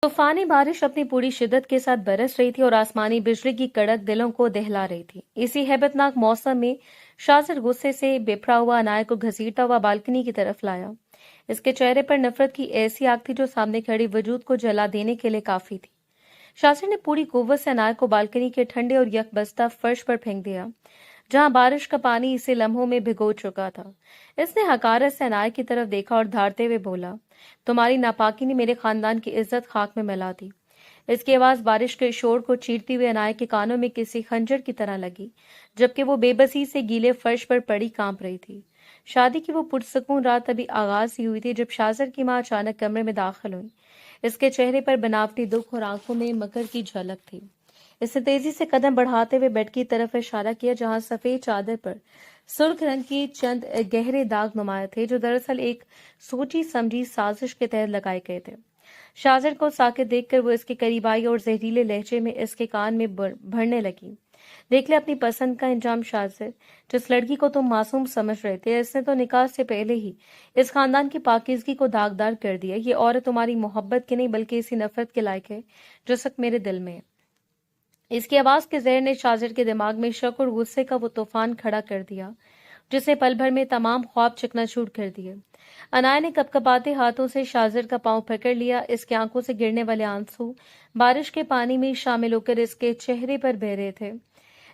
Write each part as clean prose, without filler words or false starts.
तूफानी बारिश अपनी पूरी शिद्दत के साथ बरस रही थी और आसमानी बिजली की कड़क दिलों को दहला रही थी। इसी हैबतनाक मौसम में शाजिर गुस्से से बिफरा हुआ अनाया को घसीटता हुआ बालकनी की तरफ लाया। इसके चेहरे पर नफरत की ऐसी आग थी जो सामने खड़ी वजूद को जला देने के लिए काफी थी। शाजिर ने पूरी कुव्वत से अनाया को बालकनी के ठंडे और यकबस्ता फर्श पर फेंक दिया, जहां बारिश का पानी इसे लम्हों में भिगो चुका था। इसने हकारत से अनाया की तरफ देखा और धारते हुए बोला, तुम्हारी नापाकी ने मेरे खानदान की इज्जत खाक में मिला दी। इसकी आवाज बारिश के शोर को चीरती हुए अनाया के कानों में किसी खंजर की तरह लगी, जबकि वो बेबसी से गीले फर्श पर पड़ी कांप रही थी। शादी की वो पुरसकून रात अभी आगाज ही हुई थी जब शाजर की मां अचानक कमरे में दाखिल हुई। इसके चेहरे पर बनावटी दुख और आंखों में मकर की झलक थी। इसने तेजी से कदम बढ़ाते हुए बेड की तरफ इशारा किया, जहां सफेद चादर पर सुर्ख रंग की चंद गहरे दाग नुमाया थे, जो दरअसल एक सोची समझी साजिश के तहत लगाए गए थे। शाजिर को साकित देखकर वो इसके करीब आई और जहरीले लहजे में इसके कान में भरने लगी, देख ले अपनी पसंद का इंजाम शाजिर। जिस लड़की को तुम मासूम समझ रहे थे, इसने तो निकाह से पहले ही इस खानदान की पाकीज़गी को दागदार कर दिया। ये औरत तुम्हारी मोहब्बत की नहीं बल्कि इसी नफरत के लायक है जो सिर्फ मेरे दिल में है। इसकी आवाज के जहर ने शाजिर के दिमाग में शक और गुस्से का वो तूफान खड़ा कर दिया, जिसने पल भर में तमाम ख्वाब चकनाचूर कर दिए। अनाया ने कपकपाते हाथों से शाजिर का पांव पकड़ लिया। इसकी आंखों से गिरने वाले आंसू बारिश के पानी में शामिल होकर इसके चेहरे पर बह रहे थे।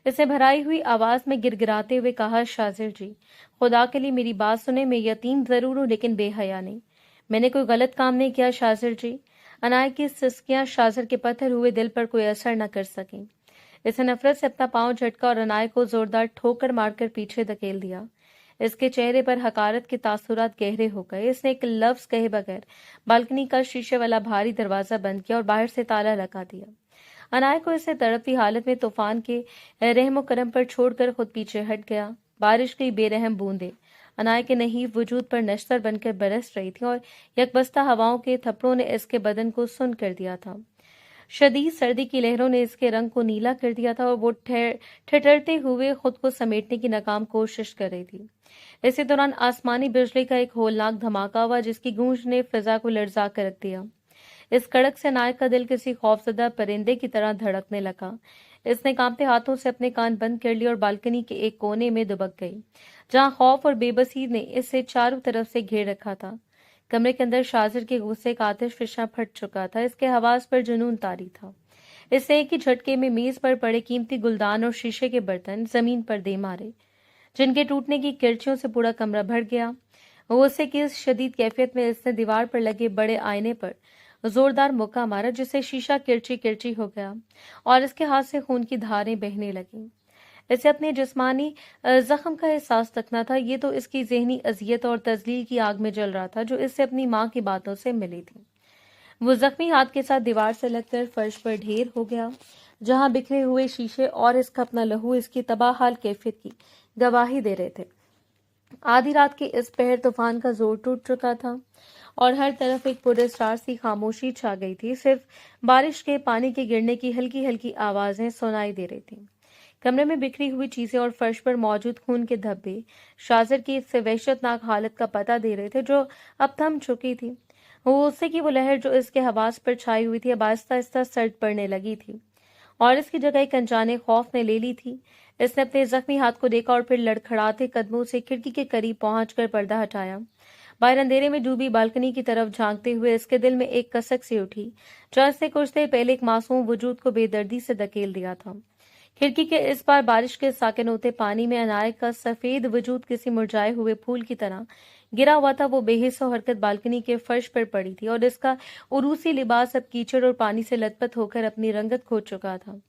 इसने भराई हुई आवाज में गिड़गिड़ाते हुए कहा, शाजिर जी, खुदा के लिए मेरी बात सुने। मैं यतीम जरूर हूं लेकिन बेहया नहीं। मैंने कोई गलत काम नहीं किया शाजिर जी। अनाया की सिसकियां शाजिर के पत्थर हुए दिल पर कोई असर न कर सकी। इसने नफरत से अपना पांव झटका और अनाया को जोरदार ठोकर मारकर पीछे धकेल दिया। इसके चेहरे पर हकारत के तासुरात गहरे हो गए। इसने एक लफ्ज कहे बगैर बालकनी का शीशे वाला भारी दरवाजा बंद किया और बाहर से ताला लगा दिया। अनाया को इसे तड़पती हालत में तूफान के रहमो करम पर छोड़कर खुद पीछे हट गया। बारिश की बेरहम बूंदें अनाया के नहीफ वजूद पर नश्तर बनकर बरस रही थी और यकबस्ता हवाओं के थप्पड़ों ने इसके बदन को सुन्न कर दिया था। शदीद सर्दी की लहरों ने इसके रंग को नीला कर दिया था और वो ठिठुरते हुए खुद को समेटने की नाकाम कोशिश कर रही थी। इसी दौरान आसमानी बिजली का एक होलनाक धमाका हुआ, जिसकी गूंज ने फिजा को लर्जा कर रख दिया। इस कड़क से नायक का दिल किसी खौफजदा परिंदे की तरह धड़कने लगा। इसने कांपते हाथों से अपने कान बंद कर लिए और बालकनी के एक कोने में दुबक गई, जहां खौफ और बेबसी ने इसे चारों तरफ से घेर रखा था। कमरे के अंदर शाजिर के गुस्से का आतिश फिशा फट चुका था। इसके हवास पर जुनून तारी था। इसने एक ही झटके में मेज पर पड़े कीमती गुलदान और शीशे के बर्तन जमीन पर दे मारे, जिनके टूटने की किरचियों से पूरा कमरा भर गया। गुस्से की इस शदीद कैफियत में इसने दीवार पर लगे बड़े आईने पर जोरदार मुक्का मारा, जिससे शीशा किरची किरची हो गया और इसके हाथ से खून की धारें बहने लगीं। इसे अपने जिस्मानी जख्म का एहसास तक न था। ये तो इसकी जहनी अजियत और तजलील की आग में जल रहा था जो इससे अपनी माँ की बातों से मिली थी। वो जख्मी हाथ के साथ दीवार से लगकर फर्श पर ढेर हो गया, जहां बिखरे हुए शीशे और इसका अपना लहू इसकी तबाहाल कैफियत की गवाही दे रहे थे। आधी रात के इस पहर तूफान का जोर टूट चुका था और हर तरफ एक पुरस्कार सी खामोशी छा गई थी। सिर्फ बारिश के पानी के गिरने की हल्की हल्की आवाजें सुनाई दे रही थी। कमरे में बिखरी हुई चीजें और फर्श पर मौजूद खून के धब्बे शाजिर की इससे वहशतनाक हालत का पता दे रहे थे, जो अब थम चुकी थी। वो उससे की वो लहर जो इसके हवास पर छाई हुई थी अब आहिस्ता आहिस्ता सर्द पड़ने लगी थी और इसकी जगह एक अनजाने खौफ ने ले ली थी। इसने अपने जख्मी हाथ को देखा और फिर लड़खड़ाते कदमों से खिड़की के करीब पहुंचकर पर्दा हटाया। बाहर अंधेरे में डूबी बालकनी की तरफ झांकते हुए इसके दिल में एक कसक सी उठी, जो इसने कुछ देर पहले एक मासूम वजूद को बेदर्दी से धकेल दिया था। खिड़की के इस बार बारिश के साकिन होते पानी में अनाया का सफेद वजूद किसी मुरझाए हुए फूल की तरह गिरा हुआ था। वो बेहिस हरकत बालकनी के फर्श पर पड़ी थी और इसका उरूसी लिबास अब कीचड़ और पानी से लथपथ होकर अपनी रंगत खो चुका था।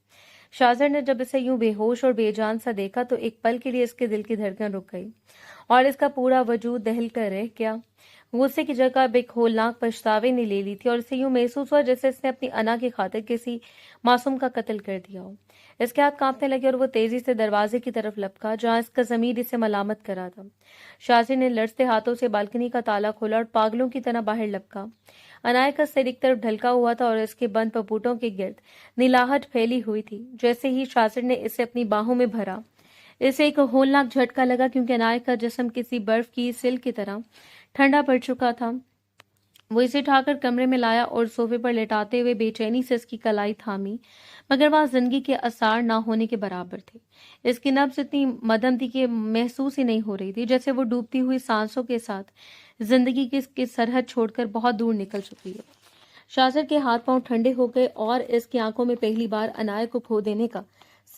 शाजिर ने जब इसे यूं बेहोश और बेजान सा देखा तो एक पल के लिए इसके दिल की धड़कन रुक गई और इसका पूरा वजूद दहल कर रह गया। गुस्से की जगह अब एक होलनाक पछतावे ने ले ली थी और इसे यूं महसूस हुआ जैसे इसने अपनी अना की खातिर किसी मासूम का कत्ल कर दिया हो। इसके हाथ कांपने लगे और वो तेजी से दरवाजे की तरफ लपका, जहां इसका ज़मीर इसे मलामत कर रहा था। शाजिर ने लड़ते हाथों से बालकनी का ताला खोला और पागलों की तरह बाहर लपका। अनाया का सिर एक तरफ ढलका हुआ था और इसके बंद पपूटों के गिर्द नीलाहट फैली हुई थी। जैसे ही शाजिर ने इसे अपनी बाहों में भरा, इसे एक होलनाक झटका लगा, क्योंकि अनाया का जिस्म किसी बर्फ की सिल की तरह ठंडा पड़ चुका था। वो इसे उठाकर कमरे में लाया और सोफे पर लेटाते हुए बेचैनी से इसकी कलाई थामी, मगर वहां जिंदगी के आसार ना होने के बराबर थे। इसकी नब्ज इतनी मदम थी कि महसूस ही नहीं हो रही थी, जैसे वो डूबती हुई सांसों के साथ जिंदगी की सरहद छोड़कर बहुत दूर निकल चुकी है। शाजर के हाथ पांव ठंडे हो गए और इसकी आंखों में पहली बार अनाया को खो देने का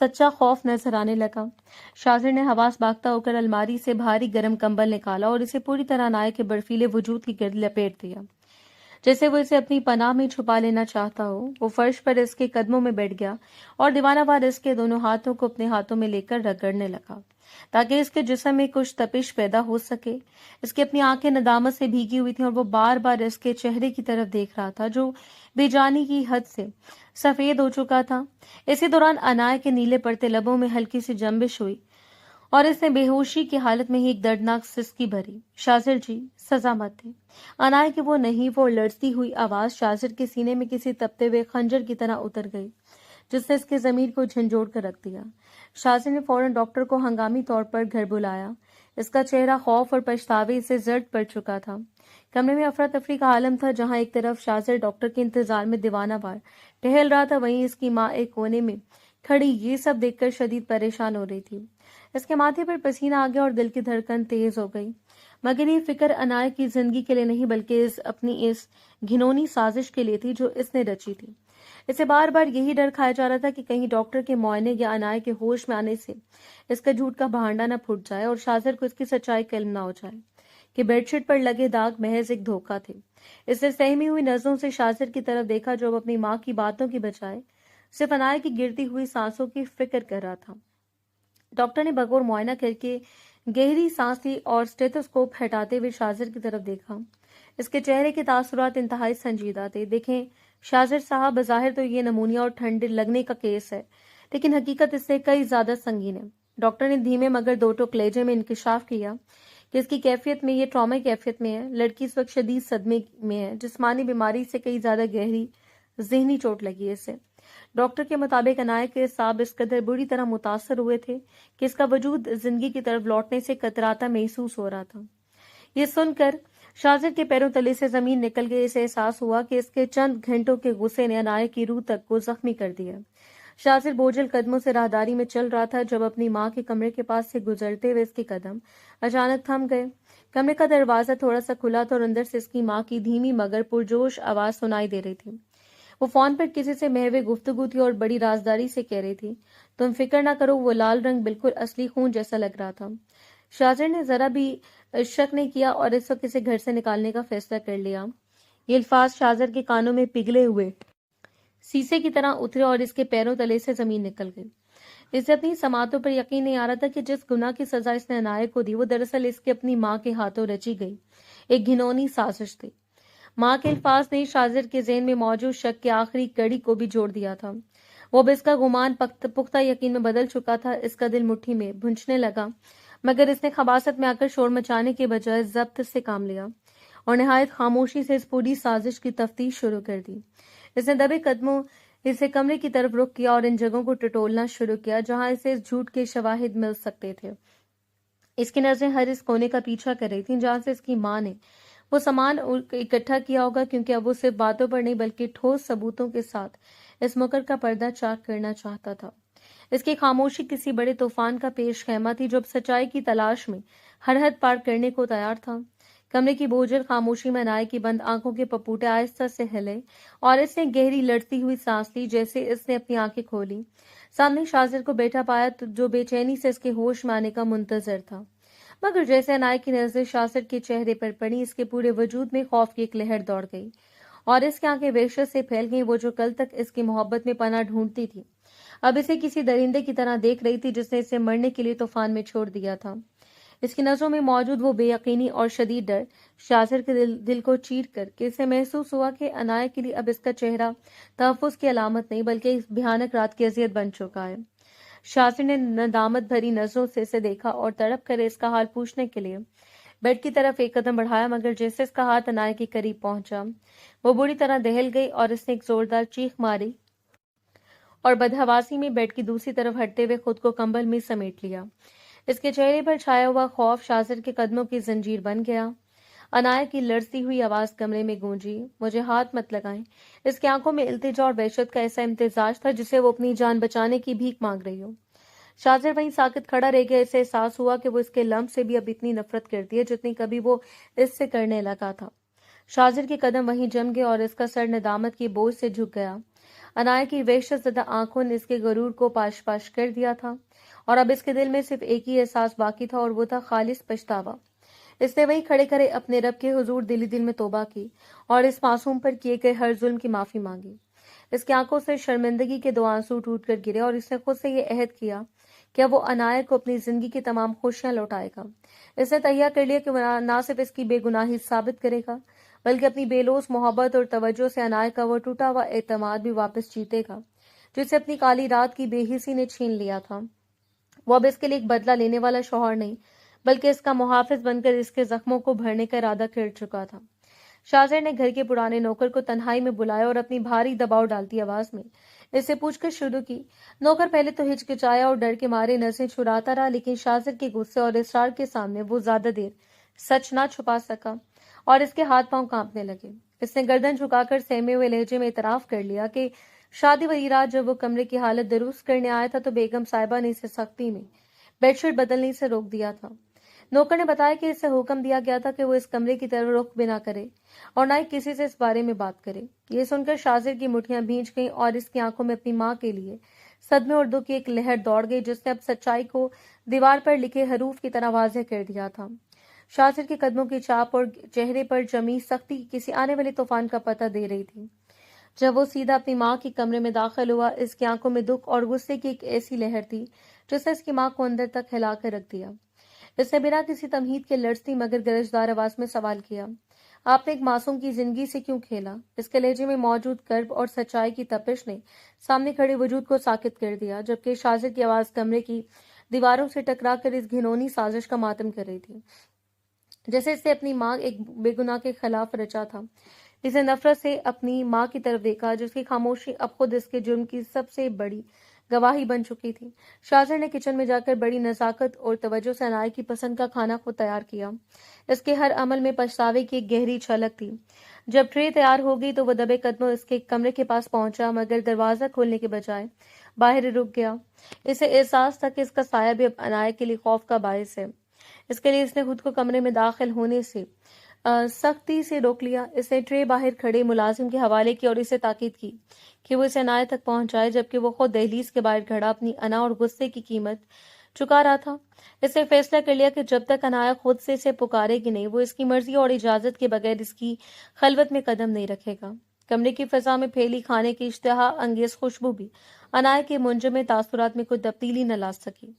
सच्चा खौफ नजर आने लगा। शाजर ने हवास बागता होकर अलमारी से भारी गर्म कंबल निकाला और इसे पूरी तरह अनाया के बर्फीले वजूद की गिर्द लपेट दिया, जैसे वो इसे अपनी पनाह में छुपा लेना चाहता हो। वो फर्श पर इसके कदमों में बैठ गया और दीवानावार इसके दोनों हाथों को अपने हाथों में लेकर रगड़ने लगा, ताकि इसके जिस्म में कुछ तपिश पैदा हो सके। इसकी अपनी आंखें नदामत से भीगी हुई थीं और वो बार बार इसके चेहरे की तरफ देख रहा था, जो बेजानी की हद से सफेद हो चुका था। इसी दौरान अनाया के नीले पड़ते लबों में हल्की सी जंबिश हुई और इसने बेहोशी की हालत में ही एक दर्दनाक सिसकी भरी, शाजिर जी, सजा मत दें। अनाया की वो नहीं, वो लड़ती हुई आवाज शाजिर के सीने में किसी तपते हुए खंजर की तरह उतर गई, जिसने इसके जमीर को झंझोड़ कर रख दिया। शाजिर ने फौरन डॉक्टर को हंगामी तौर पर घर बुलाया। इसका चेहरा खौफ और पछतावे से जर्द पड़ चुका था। कमरे में अफरा तफरी का आलम था। जहां एक तरफ शाजिर डॉक्टर के इंतजार में दीवानावार टहल रहा था, वहीं इसकी माँ एक कोने में खड़ी ये सब देखकर शदीद परेशान हो रही थी। इसके माथे पर पसीना आ गया और दिल की धड़कन तेज हो गई, मगर ये फिक्र अनाया की जिंदगी के लिए नहीं, बल्कि इस घिनौनी साजिश के लिए थी जो इसने रची थी। इसे बार बार यही डर खाया जा रहा था कि कहीं डॉक्टर के मुआयने या अनाया के होश में आने से इसका झूठ का भांडा न फूट जाए और शाजिर को इसकी सच्चाई का इल्म न हो जाए कि बेडशीट पर लगे दाग महज एक धोखा थे। इसने सहमी हुई नजरों से शाजिर की तरफ देखा, जो अब अपनी माँ की बातों की बजाय सिर्फ अनाया की गिरती हुई सांसों की फिक्र कर रहा था। डॉक्टर ने बगौर मुआयना करके गहरी सांस ली और स्टेथोस्कोप हटाते हुए शाजिर की तरफ देखा। इसके चेहरे के तासुरात इंतहाई संजीदा थे। देखें शाजिर साहब, बज़ाहिर तो ये नमूनिया और ठंड लगने का केस है, लेकिन हकीकत इससे कई ज्यादा संगीन है। डॉक्टर ने धीमे मगर दो टोक लहजे में इंकशाफ किया कि इसकी कैफियत में, ये ट्रॉमा कैफियत में है। लड़की इस वक्त शदीद सदमे में है, जिस्मानी बीमारी से कई ज्यादा गहरी ज़हनी चोट लगी है इसे। डॉक्टर के मुताबिक अनाया के साहब इस कदर बुरी तरह मुतासर हुए थे कि इसका वजूद जिंदगी की तरफ लौटने से कतराता महसूस हो रहा था। ये सुनकर शाजिर के पैरों तले से जमीन निकल गई। इसे एहसास हुआ कि इसके चंद घंटों के गुस्से ने अनाया की रूह तक को जख्मी कर दिया। शाजिर बोझल कदमों से राहदारी में चल रहा था जब अपनी माँ के कमरे के पास से गुजरते हुए इसके कदम अचानक थम गए। कमरे का दरवाजा थोड़ा सा खुला था और अंदर से इसकी माँ की धीमी मगर पुरजोश आवाज सुनाई दे रही थी। वो फोन पर किसी से महवे गुफ्तगू थी और बड़ी राजदारी से कह रही थी, तुम फिक्र ना करो, वो लाल रंग बिल्कुल असली खून जैसा लग रहा था। शाजिर ने जरा भी शक नहीं किया और इस वक्त इसे घर से निकालने का फैसला कर लिया। ये अल्फाज शाजिर के कानों में पिघले हुए शीशे की तरह उतरे और इसके पैरों तले से जमीन निकल गई। इसे अपनी समातों पर यकीन नहीं आ रहा था कि जिस गुनाह की सजा इसने अनाया को दी, वो दरअसल इसके अपनी माँ के हाथों रची गई एक घिनौनी साजिश थी। माँ के अल्फाज ने शाजिर के ज़हन में मौजूद शक की आखिरी कड़ी को भी जोड़ दिया था। वो अब इसका गुमान पुख्ता यकीन में बदल चुका था। इसका दिल मुट्ठी में भुंचने लगा, मगर इसने खबासत में आकर शोर मचाने के बजाय जब्त से काम लिया और निहायत खामोशी से इस पूरी साजिश की तफ्तीश शुरू कर दी। इसने दबे कदमों इसे कमरे की तरफ रुख किया और इन जगहों को टटोलना शुरू किया जहां इसे इस झूठ के शवाहिद मिल सकते थे। इसकी नजरें हर इस कोने का पीछा कर रही थी जहां से इसकी माँ ने वो सामान इकट्ठा किया होगा, क्योंकि अब वो सिर्फ बातों पर नहीं बल्कि ठोस सबूतों के साथ इस मुकर का पर्दा चाक करना चाहता था। इसकी खामोशी किसी बड़े तूफान का पेश खैमा थी जो अब सच्चाई की तलाश में हर हद पार करने को तैयार था। कमरे की बोझल खामोशी में अनाया की बंद आंखों के पपूटे आहिस्ता से हिले और इसने गहरी लड़ती हुई सांस ली। जैसे इसने अपनी आंखें खोली, सामने शाजिर को बैठा पाया जो बेचैनी से इसके होश में आने का मुंतजर था। मगर जैसे अनाया की नजर शाजिर के चेहरे पर पड़ी, इसके पूरे वजूद में खौफ की एक लहर दौड़ गई और इसकी आंखें वहशत से फैल गईं। वो जो कल तक इसकी मोहब्बत में पनाह ढूंढती थी, अब इसे किसी दरिंदे की तरह देख रही थी जिसने इसे मरने के लिए तूफान में छोड़ दिया था। इसकी नजरों में मौजूद वो बेयकीनी और शदीद डर शाजिर के दिल को चीर कर के इसे महसूस हुआ कि अनाया के लिए अब इसका चेहरा तहफ़्फ़ुज़ की अलामत नहीं बल्कि इस भयानक रात की अजियत बन चुका है। शाजिर ने नदामत भरी नजरों से इसे देखा और तड़प कर इसका हाल पूछने के लिए बेड की तरफ एक कदम बढ़ाया, मगर जैसे इसका हाथ अनाया के करीब पहुंचा, वो बुरी तरह दहल गई और इसने एक जोरदार चीख मारी और बदहवासी में बेड की दूसरी तरफ हटते हुए खुद को कंबल में समेट लिया। इसके चेहरे पर छाया हुआ खौफ शाजिर के कदमों की जंजीर बन गया। अनाया की लड़ती हुई आवाज कमरे में गूंजी, मुझे हाथ मत लगाएं। इसकी आंखों में इल्तिजा और वहशत का ऐसा इम्तिजाज था जिसे वो अपनी जान बचाने की भीख मांग रही हो। शाजिर वहीं साकित खड़ा रह गया। इसे एहसास हुआ कि वो इसके लम्ब से भी अब इतनी नफरत करती है जितनी कभी वो इससे करने लगा था। शाजिर के कदम वहीं जम गए और इसका सर नदामत की बोझ से झुक गया। अनाया की वहशत ज़दा आंखों ने इसके गरूर को पाश पाश कर दिया था और अब इसके दिल में सिर्फ एक ही एहसास बाकी था और वो था खालिस पछतावा। इसने वहीं खड़े खड़े अपने रब के हुजूर दिली दिल में तौबा की और इस मासूम पर किए गए हर जुल्म की माफी मांगी। इसकी आंखों से शर्मिंदगी के दो आंसू टूट कर गिरे और इसने खुद से ये अहद किया कि अब वो अनाया को अपनी जिंदगी की तमाम खुशियां लौटाएगा। इसने तैयार कर लिया कि वो ना सिर्फ इसकी बेगुनाही साबित करेगा बल्कि अपनी बेलोस मोहब्बत और तवज्जो से अनाया का वो टूटा हुआ एतमाद भी वापस जीतेगा जिसे अपनी काली रात की बेहिसी ने छीन लिया था। वो अब इसके लिए एक बदला लेने वाला शौहर नहीं बल्कि इसका मुहाफिज बनकर इसके जख्मों को भरने का इरादा कर चुका था। शाजिर ने घर के पुराने नौकर को तन्हाई में बुलाया और अपनी भारी दबाव डालती आवाज में इससे पूछकर शुरू की। नौकर पहले तो हिचकिचाया और डर के मारे नजरें चुराता रहा, लेकिन शाजिर के गुस्से और इसरार के सामने वो ज्यादा देर सच ना छुपा सका और इसके हाथ पांव कांपने लगे। इसने गर्दन झुकाकर सहमे हुए लहजे में इतराफ कर लिया कि शादी वाली रात जब वो कमरे की हालत दुरुस्त करने आया था तो बेगम साहिबा ने इसे सख्ती में बेडशीट बदलने से रोक दिया था। नौकर ने बताया कि इसे हुक्म दिया गया था कि वो इस कमरे की तरफ रुख भी ना करे और ना ही किसी से इस बारे में बात करे। ये सुनकर शाजिर की मुठ्ठियां भींच गईं और इसकी आंखों में अपनी मां के लिए सदमे और दुख की एक लहर दौड़ गई जिसने अब सच्चाई को दीवार पर लिखे हरूफ की तरह वाज़ेह कर दिया था। शाजिर के कदमों की चाप और चेहरे पर जमी सख्ती किसी आने वाले तूफान का पता दे रही थी। जब वो सीधा अपनी मां के कमरे में दाखिल हुआ, इसकी आंखों में दुख और गुस्से की एक ऐसी लहर थी जिसने इसकी मां को अंदर तक हिलाकर रख दिया। इसने बिना किसी तमहीद के लड़ती मगर गरजदार आवाज में सवाल किया, आपने एक मासूम की जिंदगी से क्यों खेला? इसके लहजे में मौजूद कर्ब और सच्चाई की तपिश ने सामने खड़े वजूद को साकित कर दिया, जबकि शाजिर की आवाज कमरे की दीवारों से टकरा कर इस घिनौनी साजिश का मातम कर रही थी जैसे इसने अपनी मां एक बेगुनाह के खिलाफ रचा था। इसे नफरत से अपनी मां की तरफ देखा जिसकी खामोशी अब खुद इसके जुर्म की सबसे बड़ी गवाही बन चुकी थी। शाजिर ने किचन में जाकर बड़ी नजाकत और तवज्जो से अनाया की पसंद का खाना खुद तैयार किया। इसके हर अमल में पछतावे की एक गहरी झलक थी। जब ट्रे तैयार हो गई तो वह दबे कदमों इसके कमरे के पास पहुंचा मगर दरवाजा खोलने के बजाय बाहर रुक गया। इसे एहसास था कि इसका साया भी अब अनाया के लिए खौफ का बायस है। इसके लिए इसने खुद को कमरे में दाखिल होने से सख्ती से रोक लिया। इसने ट्रे बाहर खड़े मुलाजिम के हवाले की और इसे ताकीद की कि वो इसे अनाया तक पहुंचाए, जबकि वो खुद दहलीज के बाहर खड़ा अपनी अना और गुस्से की कीमत चुका रहा था। इसने फैसला कर लिया कि जब तक अनाया खुद से इसे पुकारेगी नहीं, वो इसकी मर्जी और इजाजत के बगैर इसकी खलवत में कदम नहीं रखेगा। कमरे की फिजा में फैली खाने की इश्तहा अंगेज खुशबू भी अनाया के मुंजमे तासुरात में कोई तब्दीली न ला सकी।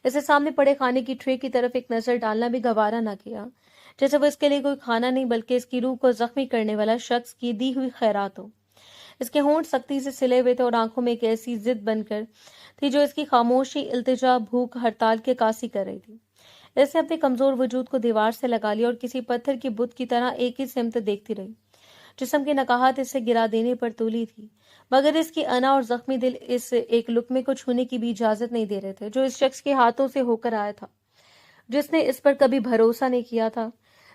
इसे सामने पड़े खाने की ट्रे की तरफ एक नजर डालना भी गवारा न किया, जैसे वो इसके लिए कोई खाना नहीं बल्कि इसकी रूह को जख्मी करने वाला शख्स की दी हुई खैरात हो। इसके होंठ सख्ती से सिले हुए थे और आंखों में एक ऐसी जिद बनकर थी जो इसकी खामोशी, इल्तिजा, भूख, हड़ताल के कासी कर रही थी। इसने अपने कमजोर वजूद को दीवार से लगा लिया और किसी पत्थर की बुत की तरह एक ही सिमत देखती रही। जिस्म की नकाहत इसे गिरा देने पर तुली थी, मगर इसकी अना और जख्मी दिल इस एक लुकमे को छूने की भी इजाजत नहीं दे रहे थे जो इस शख्स के हाथों से होकर आया था, जिसने इस पर कभी भरोसा नहीं किया था।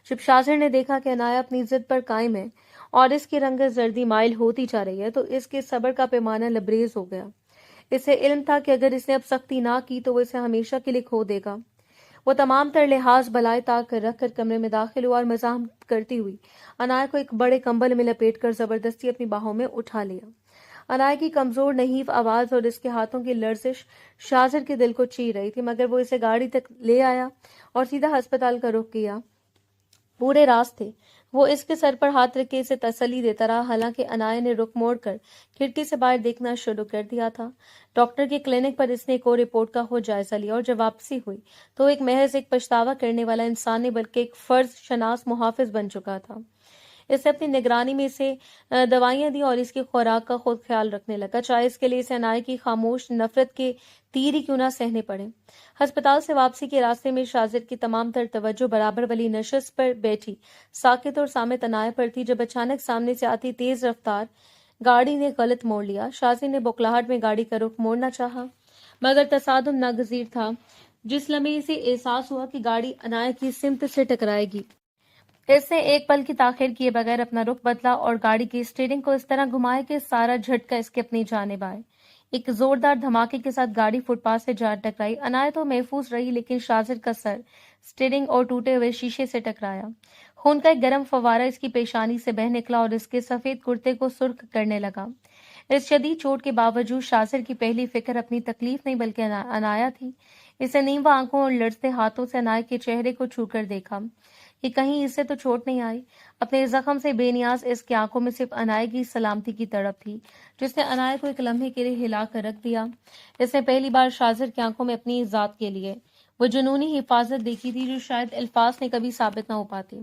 जब शाजिर ने देखा कि अनाया अपनी जिद पर कायम है और इसकी रंगत जर्दी माइल होती जा रही है तो इसके सब्र का पैमाना लबरेज हो गया। इसे इल्म था कि अगर इसने अब सख्ती ना की तो वो इसे हमेशा के लिए खो देगा। वो तमाम तर लिहाज बलाए ताक कर रखकर कमरे में दाखिल हुआ और मज़ाहमत करती हुई अनाया को एक बड़े कंबल में लपेटकर जबरदस्ती अपनी बाहों में उठा लिया। अनाया की कमजोर नहीफ आवाज और इसके हाथों की लर्जिश शाजिर के दिल को चीर रही थी, मगर वो इसे गाड़ी तक ले आया और सीधा अस्पताल का रुख किया। पूरे रास्ते वो इसके सर पर हाथ रख के इसे तसल्ली देता रहा, हालांकि अनाया ने रुख मोड़कर खिड़की से बाहर देखना शुरू कर दिया था। डॉक्टर के क्लिनिक पर इसने एक और रिपोर्ट का खुद जायजा लिया और जब वापसी हुई तो एक महज एक पछतावा करने वाला इंसान नहीं बल्कि एक फर्ज शनास मुहाफिज बन चुका था। इसने अपनी निगरानी में इसे दवाइयां दी और इसकी खुराक का खुद ख्याल रखने लगा, चाहे इसके लिए इसे अनाया की खामोश नफरत के तीर ही क्यों ना सहने पड़े। अस्पताल से वापसी के रास्ते में शाजिर की तमाम तर तवज्जो बराबर वाली नशस्त पर बैठी साकित और सामित अनाया पर थी जब अचानक सामने से आती तेज रफ्तार गाड़ी ने गलत मोड़ लिया। शाजिर ने बौखलाहट में गाड़ी का रुख मोड़ना चाहा, मगर तसादुम नागजीर था। जिस लम्हे से एहसास हुआ कि गाड़ी अनाया की सिमत से टकराएगी, इसने एक पल की ताखिर किए बगैर अपना रुख बदला और गाड़ी की स्टीयरिंग को इस तरह घुमाया कि सारा झटका इसके अपनी जानिब आए। एक जोरदार धमाके के साथ गाड़ी फुटपाथ से जा टकराई। अनाया तो महफूज रही, लेकिन शाजिर का सर स्टीयरिंग और टूटे हुए शीशे से टकराया। खून का एक गर्म फव्वारा इसकी पेशानी से बह निकला और इसके सफेद कुर्ते को सुर्ख करने लगा। इस शदीद चोट के बावजूद शाजिर की पहली फिक्र अपनी तकलीफ नहीं बल्कि अनाया थी। इसे नींवा आंखों और लड़ते हाथों से अनाया के चेहरे को छूकर देखा कि कहीं इसे तो चोट नहीं आई। अपने जख्म से बेनियाज इसकी आंखों में सिर्फ अनाया की सलामती की तड़प थी, जिसने अनाया को एक लम्हे के लिए हिला कर रख दिया। इसने पहली बार शाजिर की आंखों में अपनी जात के लिए वो जुनूनी हिफाजत देखी थी जो शायद अल्फाज में कभी साबित न हो पाती।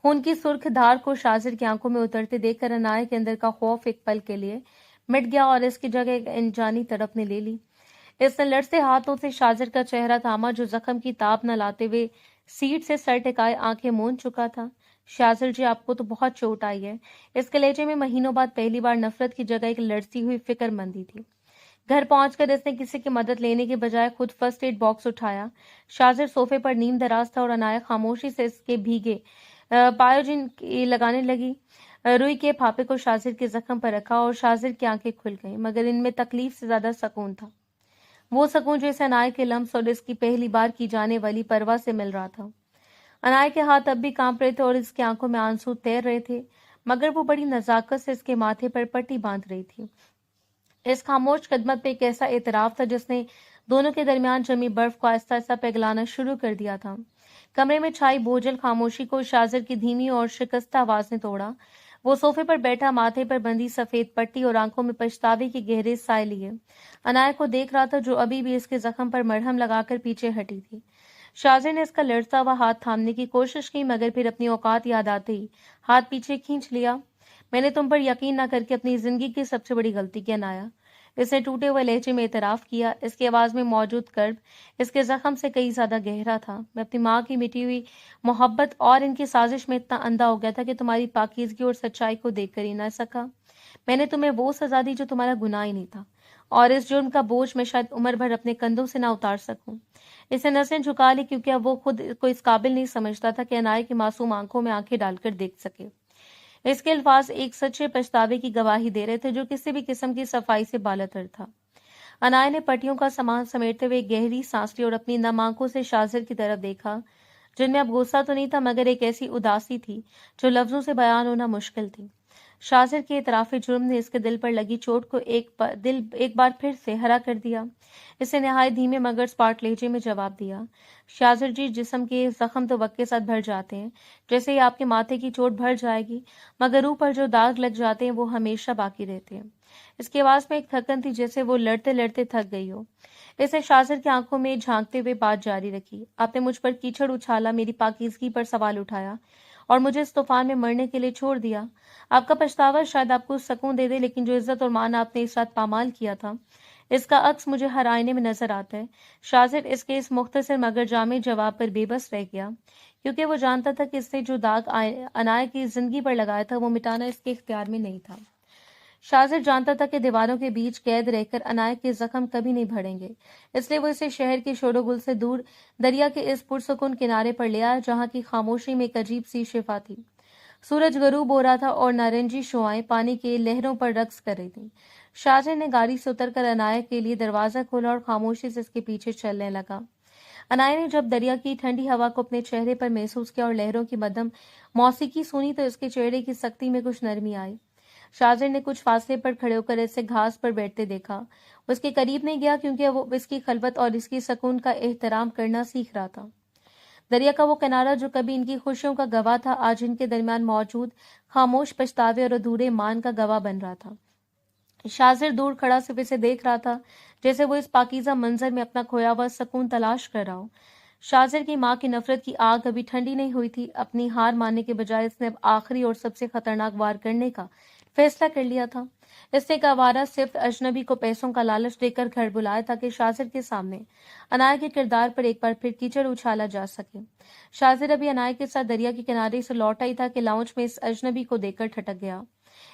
खून की सुर्ख धार को शाजिर की आंखों में उतरते देखकर अनाया के अंदर का खौफ एक पल के लिए मिट गया और इसकी जगह एक अनजानी तड़प ने ले ली। इसने लड़ते हाथों से शाजिर का चेहरा थामा, जो जख्म की ताब न लाते हुए सीट से सर टिकाए आंखें मूंद चुका था। शाजिर जी, आपको तो बहुत चोट आई है। इसके लहजे में महीनों बाद पहली बार नफरत की जगह एक लड़ती हुई फिक्रमंदी थी। घर पहुंचकर इसने किसी की मदद लेने के बजाय खुद फर्स्ट एड बॉक्स उठाया। शाजिर सोफे पर नीम दराज था और अनाया खामोशी से इसके भीगे पायोजिन लगाने लगी। रुई के फापे को शाजिर के जख्म पर रखा और शाजिर की आंखें खुल गईं, मगर इनमें तकलीफ से ज्यादा सुकून था। वो सुकून जो इसे अनाया के लम्स और इसकी पहली बार की जाने वाली परवाह से मिल रहा था। अनाया के हाथ अब भी कांप रहे थे और इसकी आंखों में आंसू तैर रहे थे, मगर वो बड़ी नजाकत से इसके माथे पर पट्टी बांध रही थी। इस खामोश खिदमत पे एक ऐसा एतराफ था जिसने दोनों के दरमियान जमी बर्फ को आहिस्ता आहिस्ता पिघलाना शुरू कर दिया था। कमरे में छाई बोझल खामोशी को शाजिर की धीमी और शिकस्ता आवाज ने तोड़ा। वो सोफे पर बैठा, माथे पर बंधी सफेद पट्टी और आंखों में पछतावे के गहरे साए लिए अनाया को देख रहा था, जो अभी भी इसके जख्म पर मरहम लगाकर पीछे हटी थी। शाजिर ने इसका लड़ता हुआ हाथ थामने की कोशिश की, मगर फिर अपनी औकात याद आते ही हाथ पीछे खींच लिया। मैंने तुम पर यकीन न करके अपनी जिंदगी की सबसे बड़ी गलती की, अनाया। इसने टूटे हुए लहजे में एतराफ किया। इसकी आवाज में मौजूद कर्ब इसके जख्म से कई ज्यादा गहरा था। मैं अपनी माँ की मिटी हुई मोहब्बत और इनकी साजिश में इतना अंधा हो गया था कि तुम्हारी पाकीज़गी और सच्चाई को देख कर ही ना सका। मैंने तुम्हें वो सजा दी जो तुम्हारा गुनाह ही नहीं था, और इस जुर्म का बोझ मैं शायद उम्र भर अपने कंधों से ना उतार सकूं। इसे नसें झुका ली, क्योंकि अब वो खुद को इस काबिल नहीं समझता था कि अनाया की मासूम आंखों में आंखें डालकर देख सके। इसके अल्फाज एक सच्चे पछतावे की गवाही दे रहे थे, जो किसी भी किस्म की सफाई से बालातर था। अनाया ने पट्टियों का सामान समेटते हुए एक गहरी सांस ली और अपनी नम आंखों से शाजिर की तरफ देखा, जिनमें अब गुस्सा तो नहीं था, मगर एक ऐसी उदासी थी जो लफ्जों से बयान होना मुश्किल थी। शाजिर के इतराफी जुर्म ने इसके दिल पर लगी चोट को एक बार फिर से हरा कर दिया। इसे नहायत धीमे मगर स्पाट लहजे में जवाब दिया, शाजिर जी, जिस्म के जख्म तो वक्त के साथ भर जाते हैं, जैसे ही आपके माथे की चोट भर जाएगी, मगर रूह पर जो दाग लग जाते हैं वो हमेशा बाकी रहते हैं। इसकी आवाज में एक थकन थी, जैसे वो लड़ते लड़ते थक गई हो। इसने शाजिर की आंखों में झांकते हुए बात जारी रखी, आपने मुझ पर कीचड़ उछाला, मेरी पाकीज़गी पर सवाल उठाया और मुझे इस तूफान में मरने के लिए छोड़ दिया। आपका पछतावा शायद आपको सुकून दे दे, लेकिन जो इज्जत और मान आपने इस रात पामाल किया था, इसका अक्स मुझे हर आईने में नजर आता है। शाजिर इसके इस मुख्तसर मगर जामे जवाब पर बेबस रह गया, क्योंकि वो जानता था कि इसने जो दाग अनाया की जिंदगी पर लगाया था वो मिटाना इसके इख्तियार में नहीं था। शाजिर जानता था कि दीवारों के बीच कैद रहकर अनाया के जख्म कभी नहीं भरेंगे, इसलिए वो इसे शहर के शोरगुल से दूर दरिया के इस पुरसुकून किनारे पर ले आया, जहां की खामोशी में एक अजीब सी शिफा थी। सूरज गरूब हो रहा था और नारंगी शुआएं पानी के लहरों पर रक्स कर रही थी। शाजिर ने गाड़ी से उतरकर अनाया के लिए दरवाजा खोला और खामोशी से इसके पीछे चलने लगा। अनाया ने जब दरिया की ठंडी हवा को अपने चेहरे पर महसूस किया और लहरों की मध्यम मौसीकी सुनी, तो इसके चेहरे की सख्ती में कुछ नरमी आई। शाजिर ने कुछ फासले पर खड़े होकर इसे घास पर बैठते देखा। वो इसके करीब नहीं गया, क्योंकि वो इसकी खलबत और इसकी सुकून का एहतराम करना सीख रहा था। दरिया का वो किनारा जो कभी इनकी खुशियों का गवाह था, आज इनके दरमियान मौजूद खामोश पछतावे और अधूरे मान का गवाह बन रहा था। शाजिर दूर खड़ा सिर्फ इसे देख रहा था, जैसे वो इस पाकीज़ा मंजर में अपना खोया हुआ सुकून तलाश कर रहा हो। शाजिर की माँ की नफरत की आग अभी ठंडी नहीं हुई थी। अपनी हार मानने के बजाय इसने अब आखिरी और सबसे खतरनाक वार करने का फैसला कर लिया था। इसने एक आवारा सिर्फ अजनबी को पैसों का लालच देकर घर बुलाया, ताकि शाजिर के सामने अनाया के किरदार पर एक बार फिर कीचड़ उछाला जा सके। शाजिर अभी अनाया के साथ दरिया के किनारे से लौटा ही था कि लाउंज में इस अजनबी को देखकर ठटक गया।